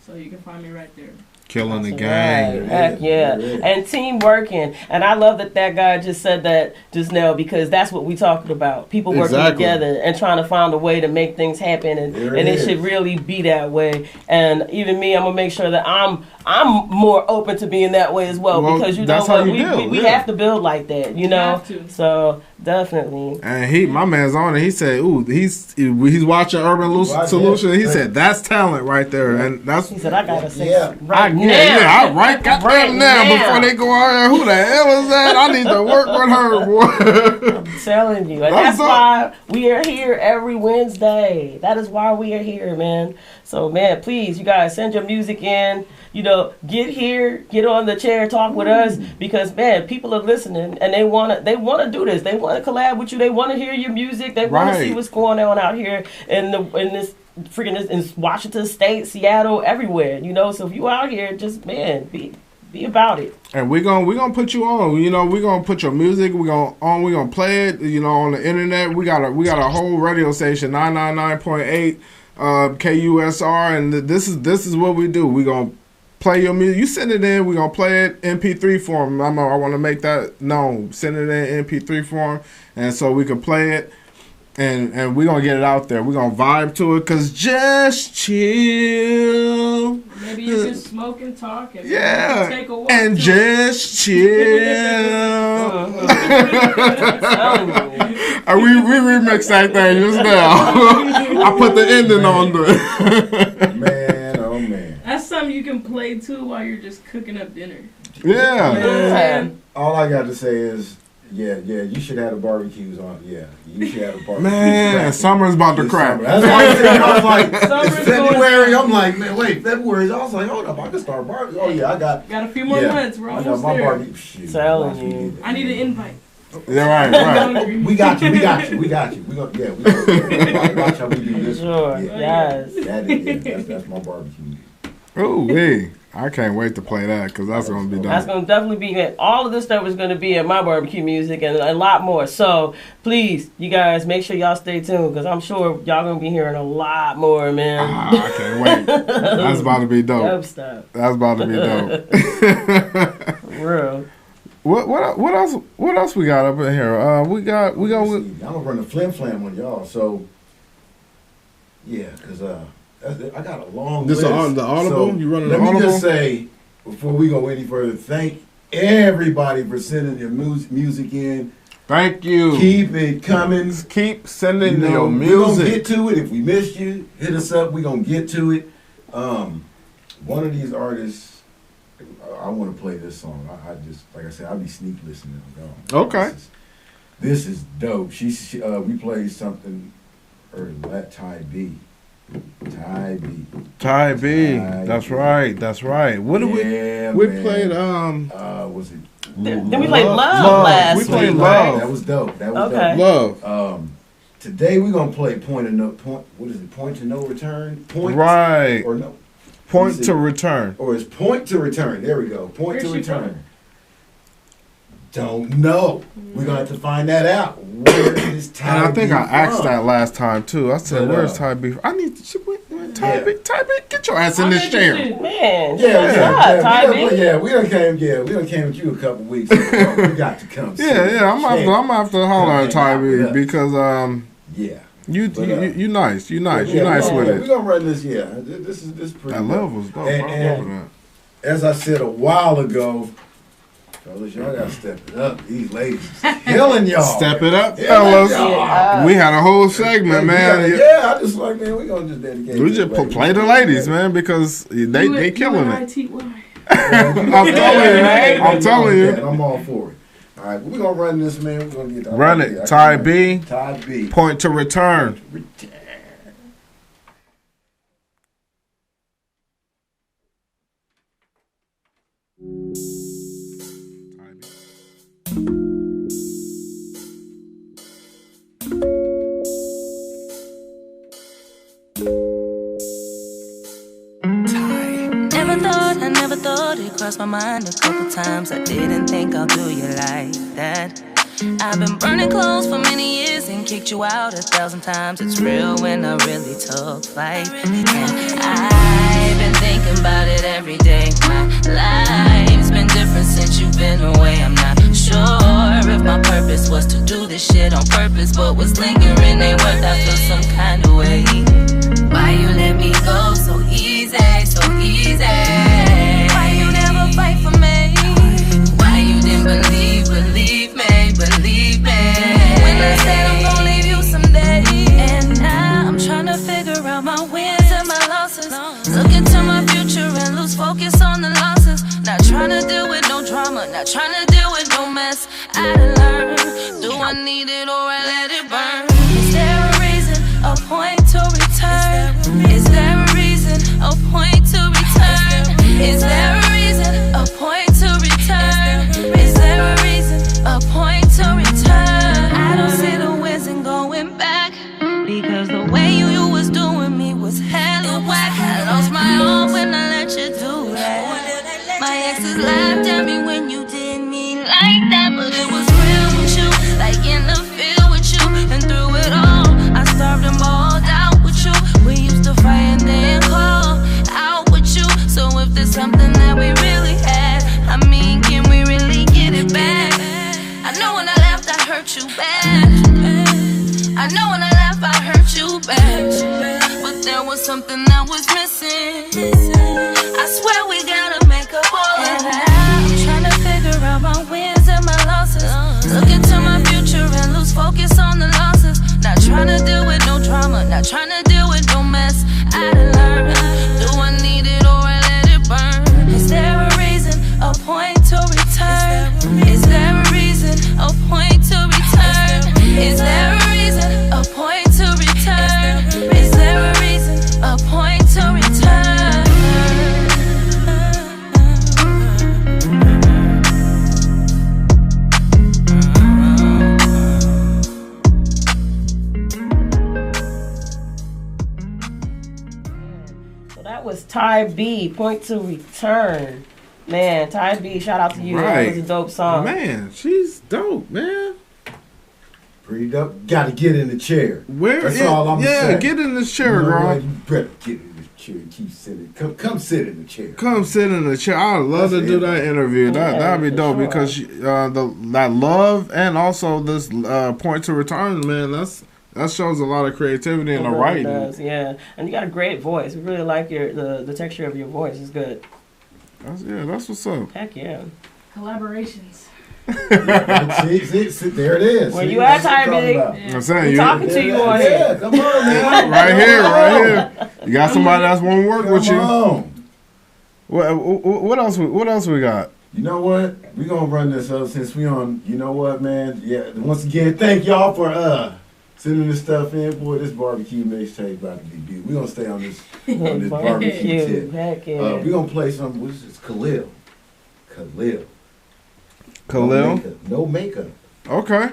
Speaker 4: So you can find me right there.
Speaker 3: Killing the game.
Speaker 2: Right. Heck yeah. And team working. And I love that guy just said that just now because that's what we talking about. People working together and trying to find a way to make things happen. And it should really be that way. And even me, I'm going to make sure that I'm more open to being that way as well. Because you know what? We have to build like that, you know? So definitely.
Speaker 3: And my man's on it. He said, "Ooh, he's watching Urban Solution." He said, "That's talent right there." And that's
Speaker 2: he said, "I gotta say
Speaker 3: I right now before they go out there. Who the hell is that? I need to work with her, boy."
Speaker 2: I'm telling you, and that's why we are here every Wednesday. That is why we are here, man. So, man, please, you guys, send your music in. You know, get here, get on the chair, talk with us, because man, people are listening and they wanna do this. They wanna collab with you. They wanna hear your music. They wanna see what's going on out here in this in Washington State, Seattle, everywhere. You know, so if you out here, just be about it.
Speaker 3: And we're gonna put you on. You know, we're gonna put your music. We're gonna play it. You know, on the internet. We got a whole radio station, 999.8 KUSR, and this is what we do. We gonna play your music. You send it in. We're going to play it MP3 form. I want to make that known. Send it in MP3 form. And so we can play it. And we're going to get it out there. We're going to vibe to it. Because just chill.
Speaker 4: Maybe you can smoke and talk. And take a walk.
Speaker 3: And just chill. We remixed that thing just now. I put the ending on it.
Speaker 5: Man, oh man.
Speaker 4: That's something you can play too while you're just cooking up dinner.
Speaker 3: Yeah.
Speaker 5: All I got to say is, you should have the barbecues on. Yeah, you should have the barbecues.
Speaker 3: Man, summer's about to crack.
Speaker 5: That's why I was like, it's February. I'm like, man, wait, February. I was like, hold up, I can start barbecue. Oh yeah, I got
Speaker 4: a few more months. We're almost
Speaker 5: my
Speaker 4: there.
Speaker 5: barbecue.
Speaker 2: Telling you.
Speaker 4: I need an invite.
Speaker 3: Yeah, right.
Speaker 5: We got you. We gonna watch how we do this.
Speaker 2: Sure. Yes.
Speaker 5: That's my barbecue.
Speaker 3: Oh, hey. I can't wait to play that because that's going to be done.
Speaker 2: That's going to definitely be it. All of this stuff is going to be in my barbecue music and a lot more. So, please, you guys, make sure y'all stay tuned because I'm sure y'all going to be hearing a lot more, man.
Speaker 3: I can't wait. That's about to be dope.
Speaker 2: Dope stuff.
Speaker 3: That's about to be dope.
Speaker 2: Real.
Speaker 3: What else we got up in here?
Speaker 5: I'm gonna run the flim flam on y'all. So yeah, because I got a long list.
Speaker 3: The Audible?
Speaker 5: So
Speaker 3: you running the
Speaker 5: Audible? Let me just say before we go any further, thank everybody for sending your music in.
Speaker 3: Thank you.
Speaker 5: Keep it coming.
Speaker 3: Keep sending your music.
Speaker 5: We're gonna get to it. If we missed you, hit us up. We're gonna get to it. One of these artists, I want to play this song. I just, like I said, I'll be sneak listening.
Speaker 3: Okay.
Speaker 5: This is dope. We played something earlier. Ty B.
Speaker 3: That's right. What did we played?
Speaker 5: Was it?
Speaker 2: Then we played Love last week.
Speaker 3: We played Love.
Speaker 5: That was dope.
Speaker 3: Love.
Speaker 5: Today we're gonna play Point to No Return.
Speaker 3: Right.
Speaker 5: Or no.
Speaker 3: Point to Return.
Speaker 5: Or it's Point to Return. There we go. Point to Return. Don't know. We're going to have to find that out. Where is Ty B?
Speaker 3: And I think I asked that last time, too. I said, where's Ty B? I need to... Ty B, get your ass in this chair.
Speaker 2: Man.
Speaker 5: Ty B. We done came with you a couple weeks ago. We got to come.
Speaker 3: I'm going to have to holler at Ty B because, You nice. You nice with it.
Speaker 5: We're going to run this, This is pretty
Speaker 3: That love was dope.
Speaker 5: And as I said a while ago, Fellas, y'all gotta step it up. These ladies killing y'all.
Speaker 3: Step it up,
Speaker 5: Killing
Speaker 3: fellas.
Speaker 5: y'all.
Speaker 3: We had a whole segment, man.
Speaker 5: Yeah, I just like, man, we gonna just dedicate.
Speaker 3: We just play the ladies, man, because they killing it. I'm telling you.
Speaker 5: I'm all for it. All right, we're gonna run this, man. We're gonna get
Speaker 3: Run it. Ty B.
Speaker 5: Ty B.
Speaker 3: Point to return.
Speaker 8: Never thought it crossed my mind a couple times. I didn't think I'll do you like that. I've been burning clothes for many years and kicked you out 1,000 times. It's real when I really talk flight. And I've been thinking about it every day. My life's been different since you've been away. I'm not sure if my purpose was to do this shit on purpose, but what's lingering ain't worth. I feel some kind of way. Why you let me go so easy, so easy? Why you never fight for me? Why you didn't believe me, believe me? When I said I'm gonna leave you someday. And now I'm trying to figure out my wins and my losses. Look into my future and lose focus on the losses. Not trying to deal with no drama, not trying to deal with no mess. I done learned, do I need it or I let it burn? Is there a reason, a point to return? Is there a reason, a point to return? Is there a reason, a point to return? Is there a reason, a point to return? I don't see the wins in going back, because the way you was doing me was hella whack. I lost my all when I let you do that. My exes laughed at me when you did me like that, but it was real with you, like in the field with you. And through it all, I starved them all out with you. We used to fight and then call out with you. So if there's something that we really had, I mean, can we really get it back? I know when I left I hurt you bad. I know when I left I hurt you bad. But there was something that was missing. I swear we gotta make up all of that. I'm trying to figure out my wins and my losses. Look into my future and lose focus on the losses. Not trying to deal with no drama, not trying to deal with no mess. I done learned, do I need it or I let it burn? Is there a reason, a point to return? Is there a reason, a point to return? Is there a reason, a point to return? Is there a reason, a point to return?
Speaker 2: That was Ty B, Point to Return. Man, Ty B, shout out to you.
Speaker 3: Right.
Speaker 2: That was a dope song.
Speaker 3: Man, she's dope, man.
Speaker 5: Pretty dope. Gotta get in the chair. That's
Speaker 3: Yeah,
Speaker 5: all I'm saying.
Speaker 3: get in this chair,
Speaker 5: You know
Speaker 3: girl.
Speaker 5: what? You better get in the chair and keep sitting. Come sit in the chair.
Speaker 3: Come sit in the chair. I'd love to do that interview. That'd be
Speaker 2: for
Speaker 3: dope
Speaker 2: sure.
Speaker 3: because that love and also this point to return, man. That shows a lot of creativity in
Speaker 2: It
Speaker 3: the
Speaker 2: really
Speaker 3: writing.
Speaker 2: does, yeah. And you got a great voice. We really like the texture of your voice. It's good.
Speaker 3: That's what's up.
Speaker 2: Heck yeah.
Speaker 4: Collaborations.
Speaker 5: see, there it is.
Speaker 2: Where
Speaker 5: See,
Speaker 2: you
Speaker 5: that's
Speaker 2: at,
Speaker 5: what I'm
Speaker 2: Ty B?
Speaker 5: talking about.
Speaker 4: Yeah.
Speaker 3: I'm saying
Speaker 2: We
Speaker 3: you
Speaker 2: talking to you on here.
Speaker 5: Yeah, come on, man.
Speaker 3: right here. You got somebody that's want to work with
Speaker 5: Come
Speaker 3: you.
Speaker 5: on.
Speaker 3: What else? What else we got?
Speaker 5: You know what? We're gonna run this up since we on. You know what, man? Yeah. Once again, thank y'all for sending this stuff in. Boy, this barbecue mixtape about to be beautiful. We're gonna stay on this barbecue tip.
Speaker 2: Heck yeah.
Speaker 5: We're gonna play some. What's this? Khalil.
Speaker 3: Khalil.
Speaker 5: No makeup.
Speaker 3: Okay.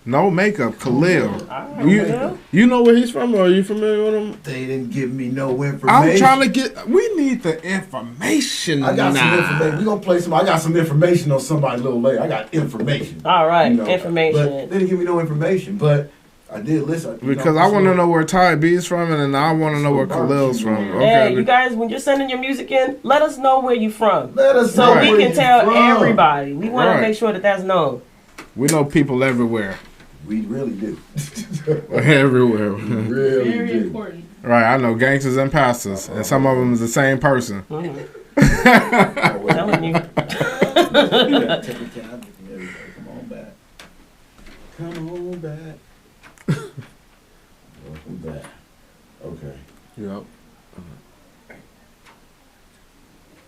Speaker 3: No makeup. Khalil.
Speaker 2: Alright,
Speaker 3: You know where he's from? Or are you familiar with him?
Speaker 5: They didn't give me no information.
Speaker 3: I'm trying to get. We need the information.
Speaker 5: I got some
Speaker 3: now.
Speaker 5: information. We're gonna play some. I got some information on somebody a little later. I got information.
Speaker 2: All right,
Speaker 5: You know,
Speaker 2: information.
Speaker 5: But they didn't give me no information. But I did listen.
Speaker 3: Because I want to know where Ty B is from, and then I want to know where Khalil's from. Okay.
Speaker 2: Hey, you guys, when you're sending your music in, let us know where you're from.
Speaker 5: Let us
Speaker 2: So
Speaker 5: know
Speaker 2: we
Speaker 5: where
Speaker 2: can
Speaker 5: you're
Speaker 2: tell
Speaker 5: from.
Speaker 2: everybody. We want
Speaker 3: Right.
Speaker 2: to make sure that that's known.
Speaker 3: We know people everywhere.
Speaker 5: We really do.
Speaker 3: Everywhere.
Speaker 5: We really
Speaker 4: Very
Speaker 5: do.
Speaker 4: important.
Speaker 3: Right, I know gangsters and pastors, and some of them is the same person.
Speaker 2: I'm telling you.
Speaker 5: Take a cab. There we go. Come on back. Come on back. Welcome back. Okay.
Speaker 3: Yep.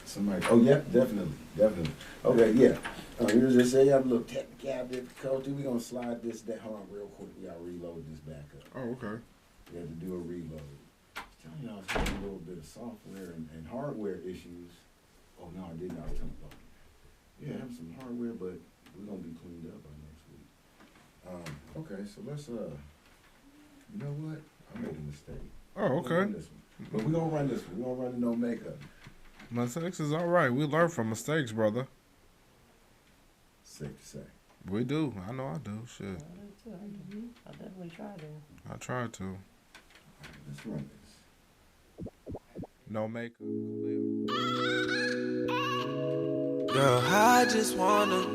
Speaker 5: Somebody. Oh, yeah, definitely. Okay, yeah. You just say you have a little technical difficulty. We're going to slide this that hold on real quick. We got to reload this back up.
Speaker 3: Oh, okay.
Speaker 5: We had to do a reload. Telling y'all I was having a little bit of software and hardware issues. Oh, no, I didn't. I was telling you. Yeah, I have some hardware, but we're going to be cleaned up by next week. Okay, so let's, you know what? I made a mistake.
Speaker 3: Oh, okay.
Speaker 5: But we're going to run this one. We're going to run the no makeup.
Speaker 3: Mistakes is all right. We learn from mistakes, brother.
Speaker 5: Safe to say.
Speaker 3: We do. I know I do. Shit.
Speaker 2: I definitely tried to.
Speaker 3: I tried to.
Speaker 5: Let's run this.
Speaker 3: No makeup.
Speaker 9: Girl, I just wanna.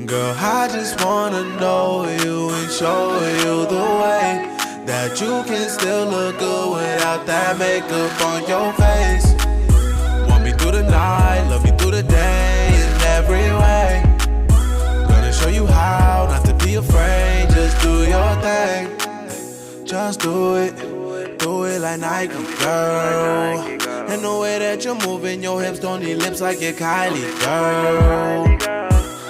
Speaker 9: Girl, I just wanna know you and show you the way that you can still look good without that makeup on your face. Want me through the night, love me through the day in every way. Gonna show you how not to be afraid, just do your thing. Just do it like Nike, girl. And the way that you're moving your hips, don't need lips like your Kylie, girl.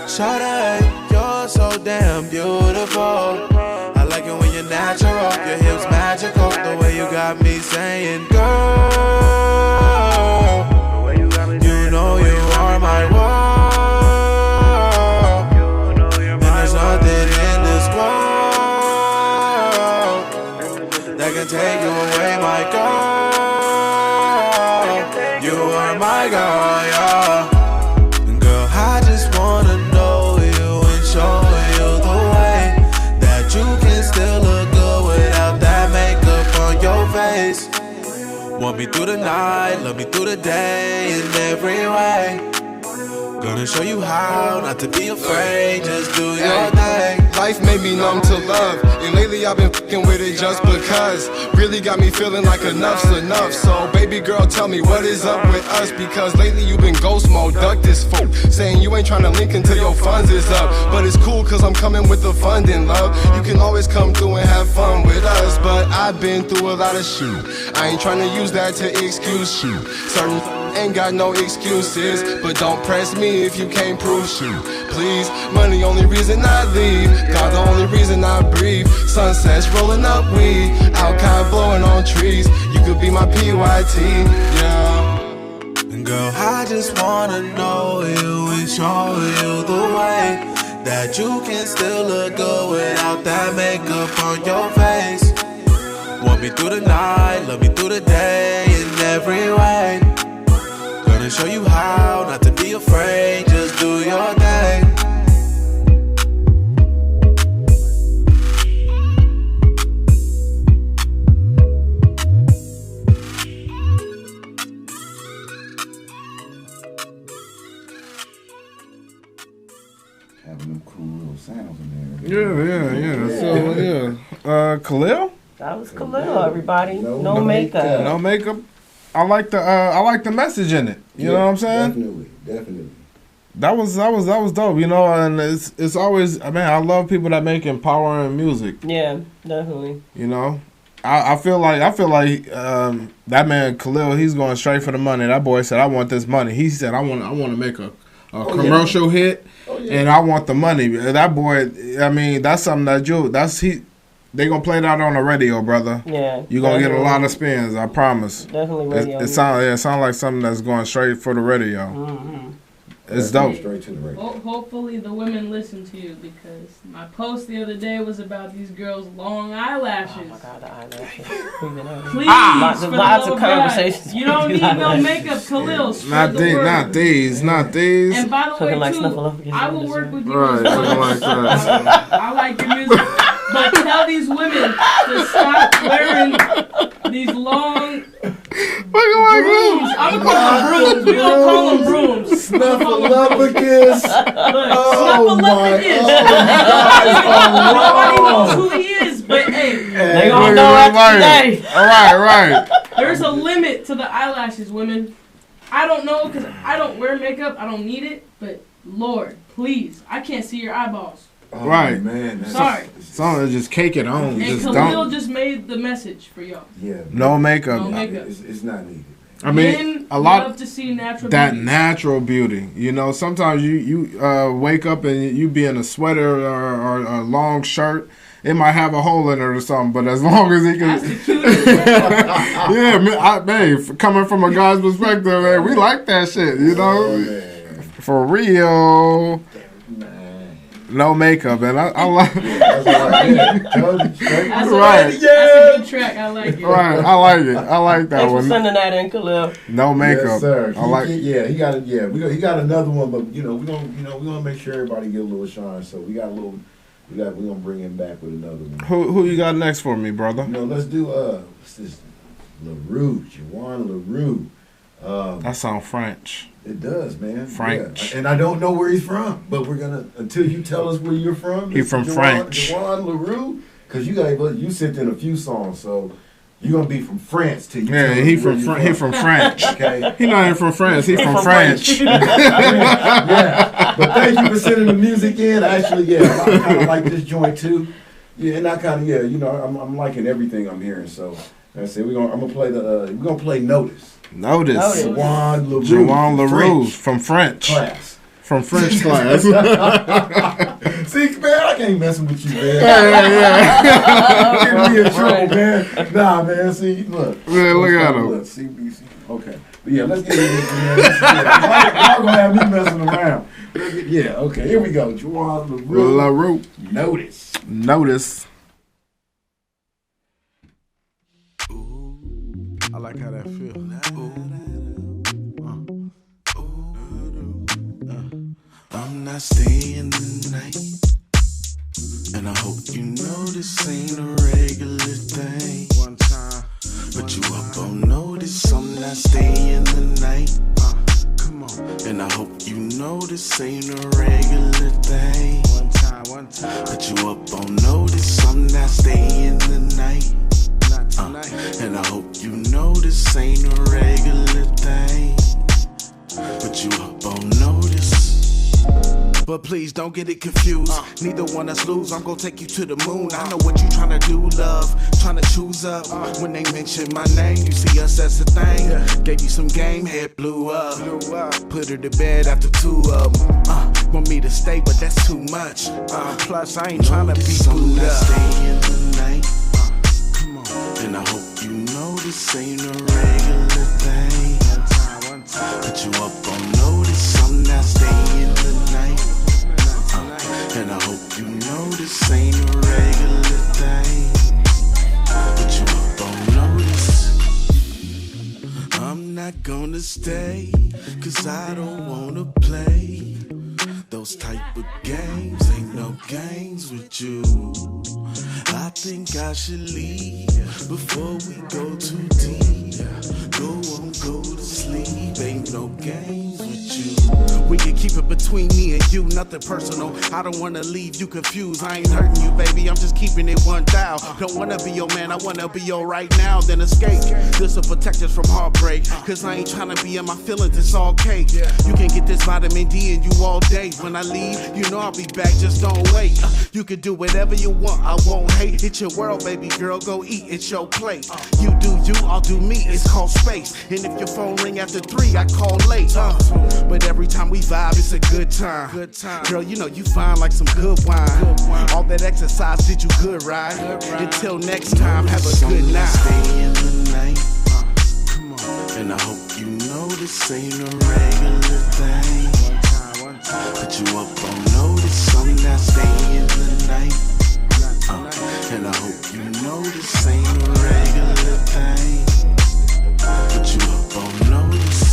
Speaker 9: Shawty, you're so damn beautiful. I like it when you're natural, your hips magical. The way you got me saying, girl, you know you are my world. And there's nothing in this world that can take you away, my girl. You are my girl, yeah. Girl, I just wanna know you and show you the way that you can still look good without that makeup on your face. Want me through the night, love me through the day in every way. Gonna show you how not to be afraid, just do your thing.
Speaker 10: Life made me numb to love, and lately I've been fucking with it just because. Really got me feeling like enough's enough. So baby girl, tell me what is up with us, because lately you've been ghost mode, duck this folk, saying you ain't tryna link until your funds is up. But it's cool cause I'm coming with the funding, love. You can always come through and have fun with us, but I've been through a lot of shit. I ain't tryna use that to excuse shit. Certain ain't got no excuses, but don't press me if you can't prove shit. Please, money only reason I leave, God the only reason I breathe. Sunsets rolling up weed, alcohol blowing on trees. You could be my PYT, yeah.
Speaker 9: Girl, I just wanna know you and show you the way that you can still look good without that makeup on your face. Want me through the night, love me through the day in every way. Gonna show you how not to be afraid, just do your thing.
Speaker 5: Having them cool little sounds in there.
Speaker 3: So, Khalil?
Speaker 2: That was Khalil, everybody. No makeup.
Speaker 3: No makeup. I like the message in it. You know what I'm saying?
Speaker 5: Definitely.
Speaker 3: That was dope, you know, and it's always, I mean, I love people that make empowering music.
Speaker 2: Yeah, definitely.
Speaker 3: You know, I feel like that man Khalil, he's going straight for the money. That boy said, I want this money. He said, I want to make a commercial hit, and I want the money. That boy, I mean, that's something they gonna play that on the radio, brother.
Speaker 2: Yeah,
Speaker 3: you gonna get a lot of spins, I promise.
Speaker 2: Definitely radio.
Speaker 3: It sounds like something that's going straight for the radio.
Speaker 2: Mm-hmm.
Speaker 3: It's dope.
Speaker 5: Straight to the radio.
Speaker 4: Hopefully the women listen to you, because my post the other day was about these girls' long eyelashes.
Speaker 2: Oh my God, the eyelashes.
Speaker 4: Please,
Speaker 2: lots
Speaker 4: for
Speaker 2: of
Speaker 4: the love of
Speaker 2: conversations.
Speaker 4: God, you don't need no makeup, Khalil.
Speaker 3: Not these.
Speaker 4: And by the way,
Speaker 2: like
Speaker 4: too, I will work with you.
Speaker 3: Right,
Speaker 4: as well.
Speaker 3: like that.
Speaker 4: I like your music, but tell these women to stop wearing these long brooms. I'm gonna call them brooms. We don't call them brooms.
Speaker 5: Snuffleupagus.
Speaker 4: Snuffleupagus. Nobody knows who he is, but hey,
Speaker 2: they gonna know after today.
Speaker 3: All right.
Speaker 4: There's a limit to the eyelashes, women. I don't know because I don't wear makeup. I don't need it. But Lord, please, I can't see your eyeballs.
Speaker 5: Oh,
Speaker 3: Right.
Speaker 5: man.
Speaker 4: Sorry.
Speaker 3: Some just cake it on.
Speaker 4: And
Speaker 3: Just
Speaker 4: Khalil
Speaker 3: don't.
Speaker 4: just made the message for y'all.
Speaker 5: Yeah.
Speaker 3: No makeup.
Speaker 4: No makeup.
Speaker 5: It's not needed.
Speaker 3: I mean,
Speaker 4: Men
Speaker 3: a lot
Speaker 4: love to see natural
Speaker 3: that
Speaker 4: beauty.
Speaker 3: natural beauty. You know, sometimes you wake up and you be in a sweater or a long shirt. It might have a hole in it or something, but as long as he can, yeah, man, coming from a guy's perspective, man, we like that shit. You know, for real. No makeup, and I like.
Speaker 5: That's
Speaker 3: Right.
Speaker 4: That's a good track. I like it.
Speaker 3: Right, I like it. I like that
Speaker 2: Thanks for
Speaker 3: one.
Speaker 2: sending that in, Khalil.
Speaker 3: No makeup.
Speaker 5: Yes, sir.
Speaker 3: I like.
Speaker 5: He got it. Yeah, he got another one, but we gonna make sure everybody get a little shine. So we gonna bring him back with another one.
Speaker 3: Who you got next for me, brother?
Speaker 5: Let's do what's this? LaRue, Juwan LaRue.
Speaker 3: That sound French.
Speaker 5: It does, man.
Speaker 3: French.
Speaker 5: Yeah. And I don't know where he's from, but we're gonna until you tell us where you're from.
Speaker 3: He from French.
Speaker 5: Juwan LaRue, because you sent in a few songs, so you're gonna be from France till you.
Speaker 3: Yeah,
Speaker 5: tell us
Speaker 3: he
Speaker 5: where
Speaker 3: from
Speaker 5: you're
Speaker 3: he from French.
Speaker 5: Okay.
Speaker 3: He not even from France. He from French.
Speaker 5: Yeah. But thank you for sending the music in. Actually, I kind of like this joint too. Yeah, and I kind of I'm liking everything I'm hearing. So I said we're gonna play Notice.
Speaker 3: Notice.
Speaker 5: Juwan LaRue.
Speaker 3: Juwan LaRue from French.
Speaker 5: Class.
Speaker 3: From French class.
Speaker 5: See, man, I can't messing with you, man.
Speaker 3: Yeah.
Speaker 5: Get me in trouble, man. Nah, man. See, look.
Speaker 3: Yeah, look at him.
Speaker 5: Look, CBC. Okay. But yeah, let's get into this, man. Y'all gonna have me messing around. Yeah, okay. Here we go. Juwan LaRue.
Speaker 3: LaRue.
Speaker 5: Notice.
Speaker 3: Notice.
Speaker 9: I like how that feel. I'm not staying the night, and I hope you know this ain't a regular thing. One time, but you up on notice. I'm not staying the night. Come on, and I hope you know this ain't a regular thing. One time, but you up on notice. I'm not staying the night. And I hope you know this ain't a regular thing, but you up on notice. But please don't get it confused. Neither one us lose. I'm gonna take you to the moon. I know what you tryna do, love. Tryna choose up. When they mention my name, you see us as a thing. Gave you some game, head blew up. Put her to bed after 2 of them. Want me to stay, but that's too much. Plus, I ain't tryna be screwed up. Staying the night. Come on. And I hope you know this ain't a regular thing. But you up on notice. I'm not staying the night. And I hope you know this ain't a regular thing, but you up on notice. I'm not gonna stay, cause I don't wanna play those type of games. Ain't no games with you. I think I should leave before we go too deep. Go on, go to sleep. Ain't no games with you. We can keep it between me and you, nothing personal. I don't wanna leave you confused. I ain't hurting you, baby. I'm just keeping it 1,000. Don't wanna be your man, I wanna be your right now. Then escape. This will protect us from heartbreak. Cause I ain't trying to be in my feelings, it's all cake. You can get this vitamin D in you all day. When I leave, you know I'll be back, just don't wait. You can do whatever you want, I won't hate. It's your world, baby girl, go eat, it's your plate. You do you, I'll do me, it's called space. And if your phone ring after 3, I call late. But every time we vibe, it's a good time. Girl, you know you find like some good wine. All that exercise did you good, right? Until next time, have a good night. Stay in the night. Come on. And I hope you know this ain't a regular thing. But you up on notice. I'm not staying the night. And I hope you know this ain't a regular thing. But you up on notice.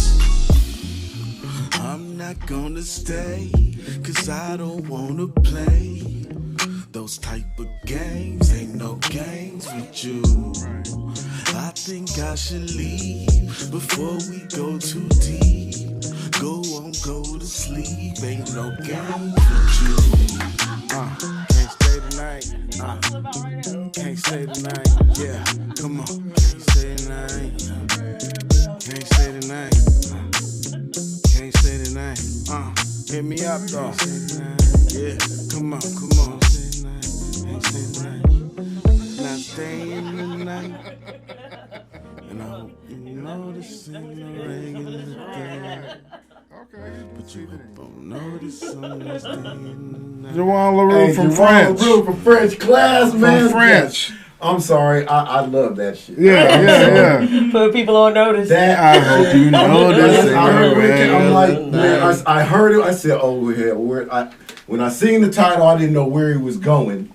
Speaker 9: I'm not gonna stay, cause I don't wanna play those type of games. Ain't no games with you. I think I should leave before we go too deep. Go on, go to sleep. Ain't no games with you. Can't stay tonight. Can't stay tonight. Yeah, come on. Can't stay tonight. Can't
Speaker 11: Can't say the name. Can't say the name. Hit me up though. Yeah, come on. Can't say the name. Now stay in the night. And I hope you notice in the regular. But you don't notice someone's day in the night.
Speaker 3: Juwan LaRue from
Speaker 5: Juwan
Speaker 3: French.
Speaker 5: LaRue from French class, man.
Speaker 3: From French.
Speaker 5: Yes. I'm sorry, I love that shit.
Speaker 3: Yeah.
Speaker 2: Put people on notice.
Speaker 3: I hope you notice.
Speaker 5: I'm like, man, I heard it. I said, oh, hell. When I seen the title, I didn't know where he was going.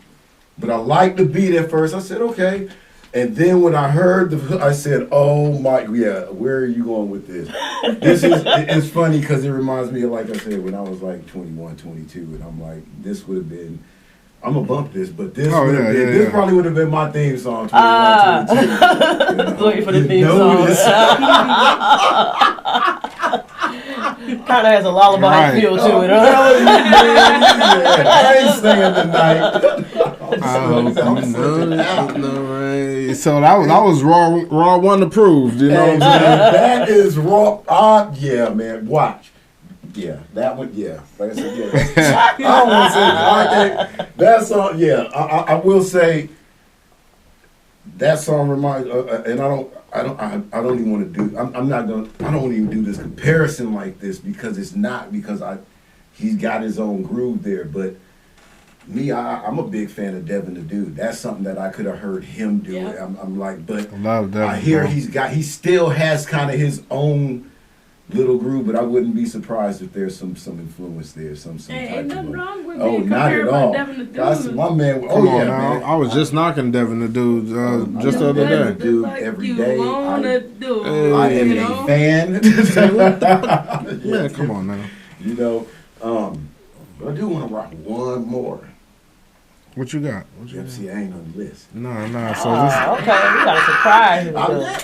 Speaker 5: But I liked the beat at first. I said, okay. And then when I heard I said, oh my, yeah, where are you going with this? It's funny because it reminds me of, like I said, when I was like 21, 22, and I'm like, this would have been, I'm going to bump this, but this this probably would have been my theme song, 21, 22.
Speaker 2: Waiting for the theme song. Kind of has a lullaby feel to it, huh?
Speaker 5: I ain't singing tonight.
Speaker 3: So that was raw one approved, you know what I'm saying?
Speaker 5: That is raw. Yeah, man. Watch. Yeah, that one. Yeah, like I said, yeah. I don't want to say that song. Yeah, I will say that song reminds. And I don't even want to do. I don't even do this comparison like this because it's not because he's got his own groove there, but. Me, I'm a big fan of Devin the Dude. That's something that I could have heard him do. Yeah. I'm like, but I hear he still has kind of his own little groove, but I wouldn't be surprised if there's some influence there, some type
Speaker 4: ain't nothing wrong with
Speaker 5: being compared by Devin the Dude. That's my man.
Speaker 3: Come on now. Man. I was just knocking Devin the Dude just the other day.
Speaker 5: Dude, every day. I am a fan.
Speaker 3: Man, come on now.
Speaker 5: You know, but I do want to rock one more.
Speaker 3: What you got?
Speaker 5: See, I ain't on the list.
Speaker 3: No. So
Speaker 2: okay, we got a surprise.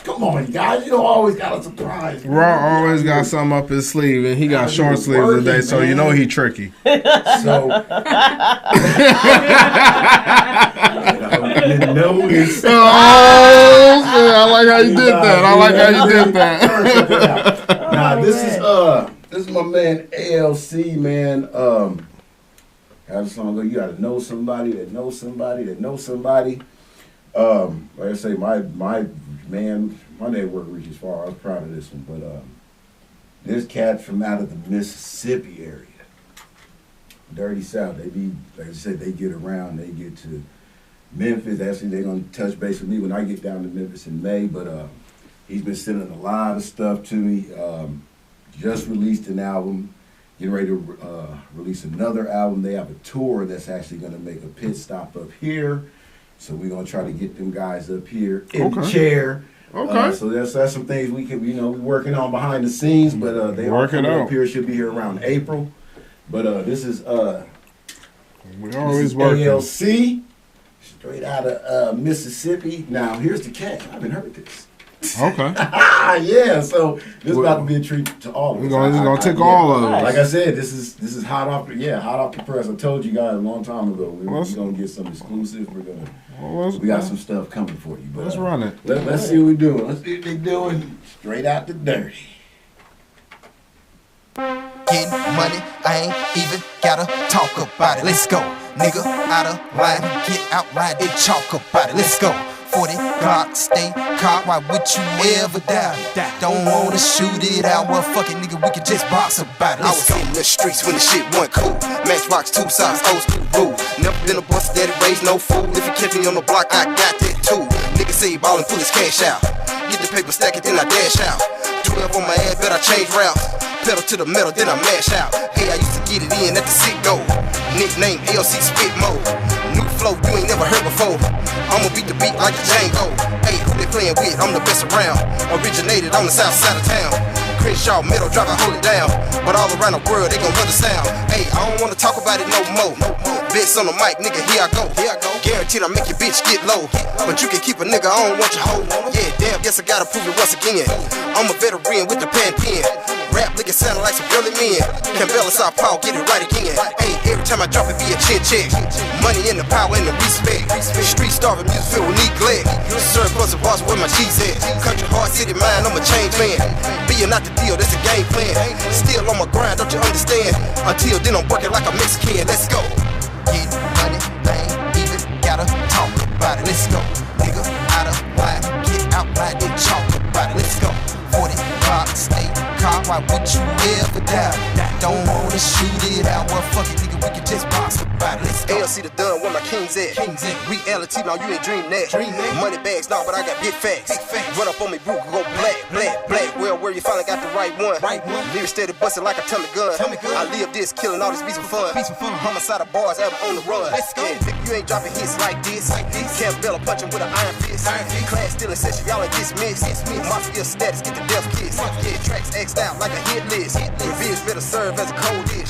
Speaker 5: Come on, guys. You don't always got a surprise.
Speaker 3: Raw always got something up his sleeve, and he got short sleeves today, so you know he tricky.
Speaker 5: So, you notice.
Speaker 3: I like how you did that.
Speaker 5: Nah, this is my man ALC, man. Have a song. You gotta know somebody that knows somebody that knows somebody. Like I say, my network reaches far. I was proud of this one, but this cat from out of the Mississippi area, Dirty South. They be, like I said, they get around. They get to Memphis. Actually, they're gonna touch base with me when I get down to Memphis in May. But he's been sending a lot of stuff to me. Just released an album. Getting ready to release another album. They have a tour that's actually going to make a pit stop up here. So we're going to try to get them guys up here in the chair.
Speaker 3: Okay.
Speaker 5: So that's some things we can, we're working on behind the scenes, but they are coming up here. Should be here around April. But this is
Speaker 3: we're always working.
Speaker 5: ALC, straight out of Mississippi. Now here's the cat. I haven't heard this.
Speaker 3: Okay.
Speaker 5: Yeah, so this is about to be a treat to all of us.
Speaker 3: We're gonna take all of us.
Speaker 5: Like I said, this is hot off the press. I told you guys a long time ago. We're gonna get some exclusive. We got some stuff coming for you. But,
Speaker 3: let's run it.
Speaker 5: Let's see what we're doing. Let's see what they're doing. Straight out the dirty.
Speaker 12: Getting money, I ain't even gotta talk about it. Let's go, nigga, out of line, get outright and talk about it. Let's go. 40 Glock, stay caught, why would you ever die? Don't wanna shoot it out, well fuck it nigga, we can just box about it. I was in the streets when the shit wasn't cool. Matchbox, 2 sides, old school rule. Never been a bust daddy, raised no fool. If you catch me on the block, I got that too. Nigga say he ballin', pull his cash out. Get the paper, stack it, then I dash out. 12 on my ass, bet I change routes. Pedal to the metal, then I mash out. Hey, I used to get it in at the sit go. Nickname ALC Spit Mode. New flow you ain't never heard before. I'ma beat the beat like a Django. Hey, who they playing with? I'm the best around. Originated on the south side of town. Crenshaw, metal, drop it, hold it down. But all around the world, they gon' love the sound. Hey, I don't wanna talk about it no more. Bits on the mic, nigga, here I go. Guaranteed I make your bitch get low. But you can keep a nigga, I don't want your hoe. Yeah, damn, guess I gotta prove it once again. I'm a veteran with the pen. Rap, nigga,
Speaker 13: niggas sounding like some really men. Kendle, South Paul, get it right again. Hey, every time I drop it, be a chin check. Money in the power and the respect. Street starving music filled with neglect. Surplus of boss where my cheese at. Country hard city mind, I'm a change man. Being not the deal, that's a game plan. Still on my grind, don't you understand? Until then, I'm working like a Mexican. Let's go.
Speaker 12: Get money, I ain't even gotta talk about it. Let's go. Nigga, out of line, get out line and talk about it. Let's go. 40 clock, stay calm, why would you ever die? Don't wanna shoot it out, well fuck it, nigga, we can just box about it. Let's go.
Speaker 13: ALC the done, where my kings at? Reality, now you ain't dream that. Money bags, nah, but I got big facts. Run up on me, bro, go black. Well, where you finally got the right one. Lyrics steady busting like a tummy gun. I live this, killing all this beats for fun. Homicidal bars, I'm on the run. Yeah, you ain't dropping hits like this. Kendle punching with an iron fist. Class stealing session, y'all ain't dismissed. Mafia status, get the death kiss. Yeah, tracks X'd out like a hit list. Revenge better serve as a cold dish.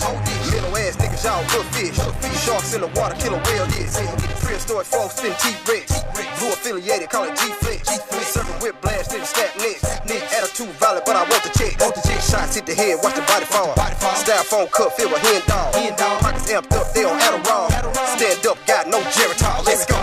Speaker 13: Middle ass niggas, y'all good fish. Sharks in the water, kill a whale this. Prehistoric folks, spin T-Rex. Blue affiliated, call it G-Flex. Circle whip blast, nigga snap next. Attitude valid, but I want the check. Shots hit the head, watch the body fall. Styrofoam cup filled with hen dog. Pockets amped up, they on Adderall. Stand up, got no Geritol. Let's go.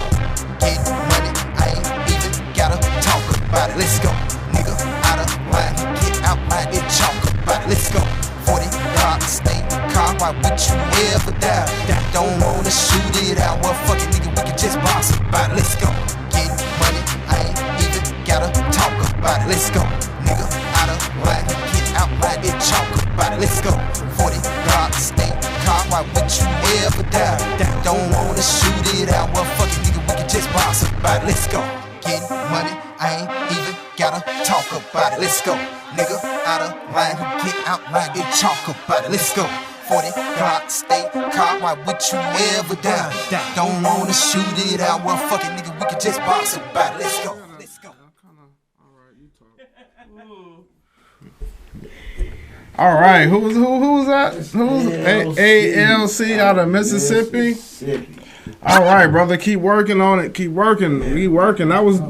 Speaker 12: Get money, I ain't even gotta talk about it. Let's go. Nigga, out of line, get out line and talk about it. Let's go. 40 clock, stay calm, why would you ever die? Don't wanna shoot it out, well fuck it, nigga, we can just box about it. Let's go. Get money, I ain't even gotta talk about it. Let's go. Nigga, out of line, get out line and talk about it. Let's go. 40 clock, stay calm, why would you ever die? Don't wanna shoot it out, well fuck it, nigga, we can just box about it. Let's go. Get money, I ain't even gotta talk about it. Let's go. Nigga, out of line, get out line and talk about it. Let's go. 40 clock, stay calm, why would you ever die? Don't wanna shoot it out, well fuck it, nigga, we can just box about it. Let's go. Let's go.
Speaker 3: All right, who was that? Who's ALC out of Mississippi? All right, brother, keep working on it. Keep working. We working. That was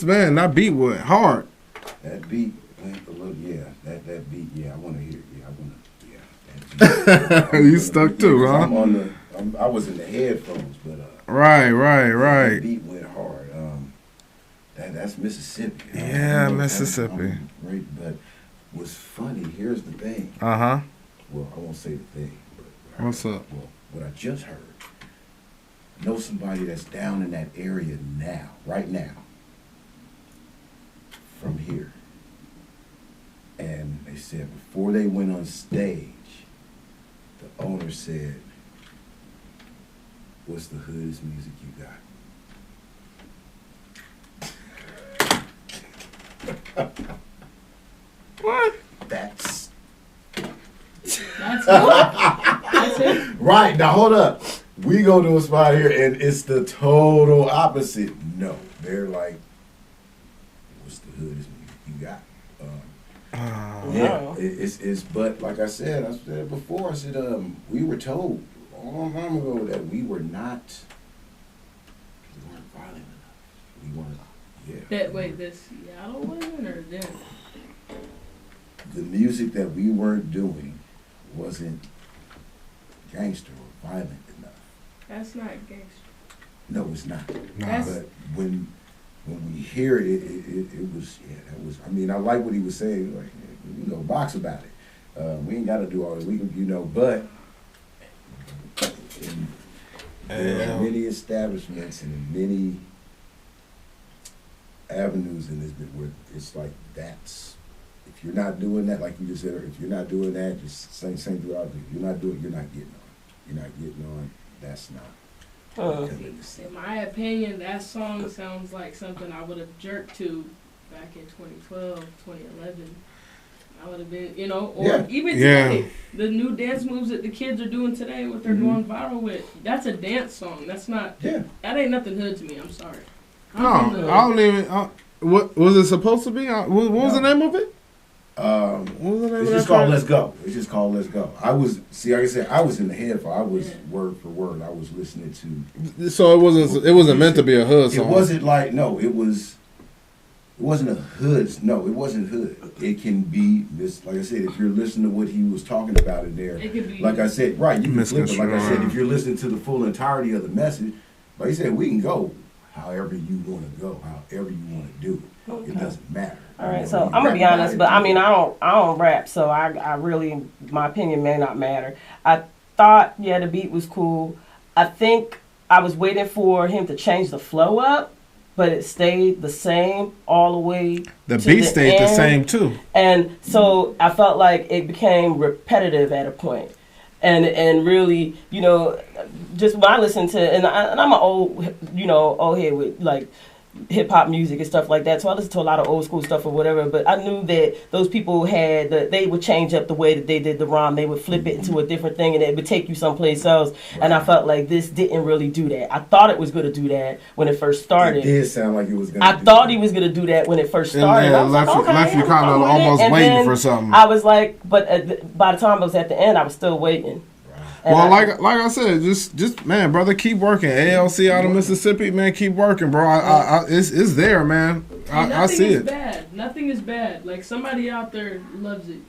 Speaker 3: man. That beat went hard.
Speaker 5: That beat went a little, yeah. That beat, yeah. I want to hear it. Yeah, I want to. Yeah.
Speaker 3: You stuck too, huh?
Speaker 5: I was in the headphones, but
Speaker 3: right.
Speaker 5: That beat went hard. That's Mississippi.
Speaker 3: Yeah, Mississippi.
Speaker 5: Great, but what's funny? Here's the thing.
Speaker 3: Well,
Speaker 5: I won't say the thing. But
Speaker 3: what's up?
Speaker 5: Well, what I just heard. I know somebody that's down in that area now, right now, from here. And they said before they went on stage, the owner said, "What's the hoodest music you got?"
Speaker 3: What?
Speaker 5: That's
Speaker 4: it.
Speaker 5: Right, now hold up. We go to a spot here and it's the total opposite. No, they're like, "What's the hoodest music you got?" Yeah, it's but like I said before, I said we were told a long time ago that we weren't violent enough. We weren't. Yeah.
Speaker 4: Wait, the Seattle women or them?
Speaker 5: The music that we weren't doing wasn't gangster or violent enough.
Speaker 4: That's not gangster.
Speaker 5: No, it's not.
Speaker 3: No.
Speaker 5: But when we hear it, it was, that was, I mean, I like what he was saying, like, we can go box about it. We ain't got to do all that. We can, but there are many establishments and many avenues in this bit where it's like that's, if you're not doing that, like you just said, if you're not doing that, just same throughout. If you're not doing, you're not getting on. You're not getting on. That's not.
Speaker 4: In my opinion, that song sounds like something I would have jerked to back in 2012, 2011. I would have been, or even today. The new dance moves that the kids are doing today, what they're going viral with, that's a dance song. That's not, that ain't nothing hood to me. I'm sorry.
Speaker 3: No, I don't even, what was it supposed to be? What was the name of it?
Speaker 5: It's just called Let's Go. It's just called Let's Go. I was, like I said, I was in the headphone. I was word for word. I was listening to.
Speaker 3: So it wasn't meant to be a hood song.
Speaker 5: It wasn't like, no, it was wasn't a hood. No, it wasn't hood. It can be this. Like I said, if you're listening to what he was talking about in there,
Speaker 4: It could be.
Speaker 5: like I said, right? You can flip it. Like I said, if you're listening to the full entirety of the message, like I said, we can go however you want to go, however you want to do it.
Speaker 2: Okay.
Speaker 5: It doesn't matter.
Speaker 2: All right, so I'm gonna be honest, but I mean, I don't rap, so I really, my opinion may not matter. I thought, yeah, the beat was cool. I think I was waiting for him to change the flow up, but it stayed the same all the way.
Speaker 3: The beat stayed the
Speaker 2: end.
Speaker 3: same too.
Speaker 2: And so I felt like it became repetitive at a point. And really, you know, just when I listen to, and I'm an old head with like hip hop music and stuff like that. So I listen to a lot of old school stuff or whatever. But I knew that those people they would change up the way that they did the rhyme. They would flip it into a different thing, and it would take you someplace else. Right. And I felt like this didn't really do that. I thought it was going to do that when it first started.
Speaker 5: It did sound like it was going
Speaker 2: to. I thought he was going to do that when it first started.
Speaker 3: And left you kind of almost waiting for something.
Speaker 2: I was like, but by the time I was at the end, I was still waiting.
Speaker 3: Well, like I said, just man, brother, keep working. ALC out of Mississippi, man, keep working, bro. It's there, man. I see it.
Speaker 4: Bad. Nothing is bad. Like somebody out there loves it.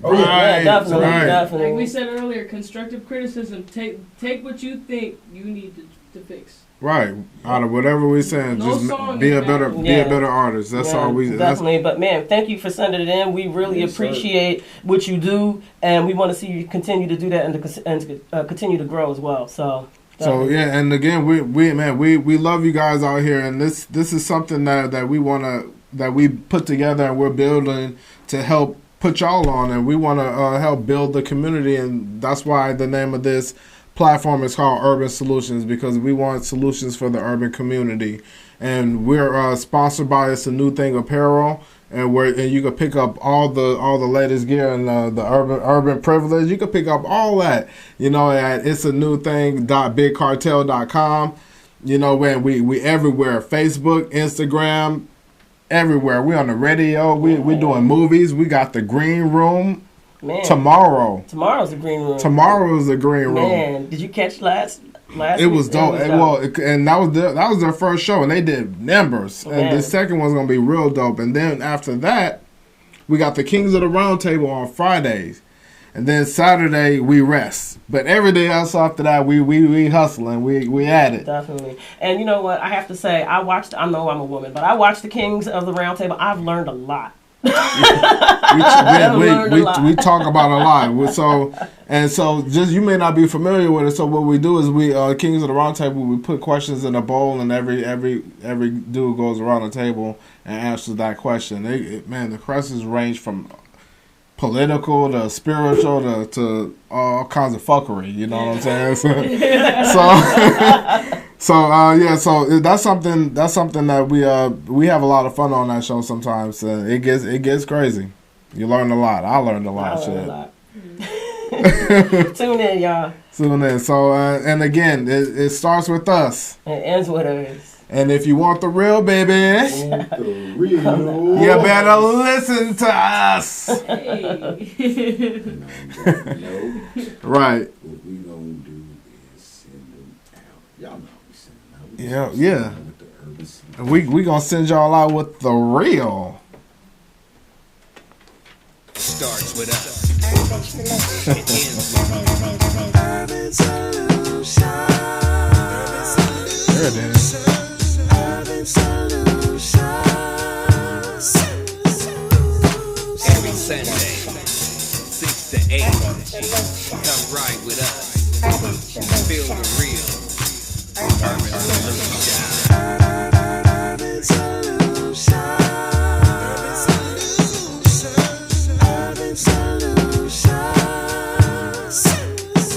Speaker 2: Oh yeah, definitely.
Speaker 4: Like we said earlier, constructive criticism. Take what you think you need to fix.
Speaker 3: Right. Out of whatever we're saying, just be a better artist. That's all we
Speaker 2: definitely. But man, thank you for sending it in. We really appreciate what you do, and we want to see you continue to do that and continue to grow as well. So
Speaker 3: yeah, and again, we love you guys out here, and this is something that we put together and we're building to help put y'all on, and we want to help build the community, and that's why the name of this platform is called Urban Solutions, because we want solutions for the urban community. And we're sponsored by It's a New Thing Apparel, and you can pick up all the latest gear and the urban privilege. You can pick up all that, at it'sanewthing.bigcartel.com. When we everywhere, Facebook, Instagram, everywhere. We on the radio. We doing movies. We got the Green Room.
Speaker 2: Man,
Speaker 3: tomorrow's
Speaker 2: the green room.
Speaker 3: Tomorrow's the green room.
Speaker 2: Man, did you catch last?
Speaker 3: It was dope. And that was their first show, and they did numbers. Man. And the second one's gonna be real dope. And then after that, we got the Kings of the Round Table on Fridays, and then Saturday we rest. But every day else after that, we hustling. We at it.
Speaker 2: Definitely. And you know what? I have to say, I know I'm a woman, but I watched the Kings of the Round Table. I've learned a lot.
Speaker 3: we talk about a lot. So just you may not be familiar with it. So what we do is we Kings of the Round Table, we put questions in a bowl, and every dude goes around the table and answers that question. The questions range from political to spiritual to all kinds of fuckery. You know what I'm saying? So that's something that we have a lot of fun on that show sometimes. It gets crazy. You learn a lot. I learned a lot.
Speaker 2: Tune in, y'all.
Speaker 3: Tune in. So and again, it starts with us.
Speaker 2: It ends with us.
Speaker 3: And if you want the real, baby, you better listen to us.
Speaker 4: Hey.
Speaker 3: Right.
Speaker 5: What we gonna do is send them out. Y'all know we send them out.
Speaker 3: Yeah. We gonna send y'all out with the real.
Speaker 1: Starts with us. It ends with us.
Speaker 3: There it is.
Speaker 1: Every Sunday, 6 to 8, come ride with us. Feel the real Urban Solution.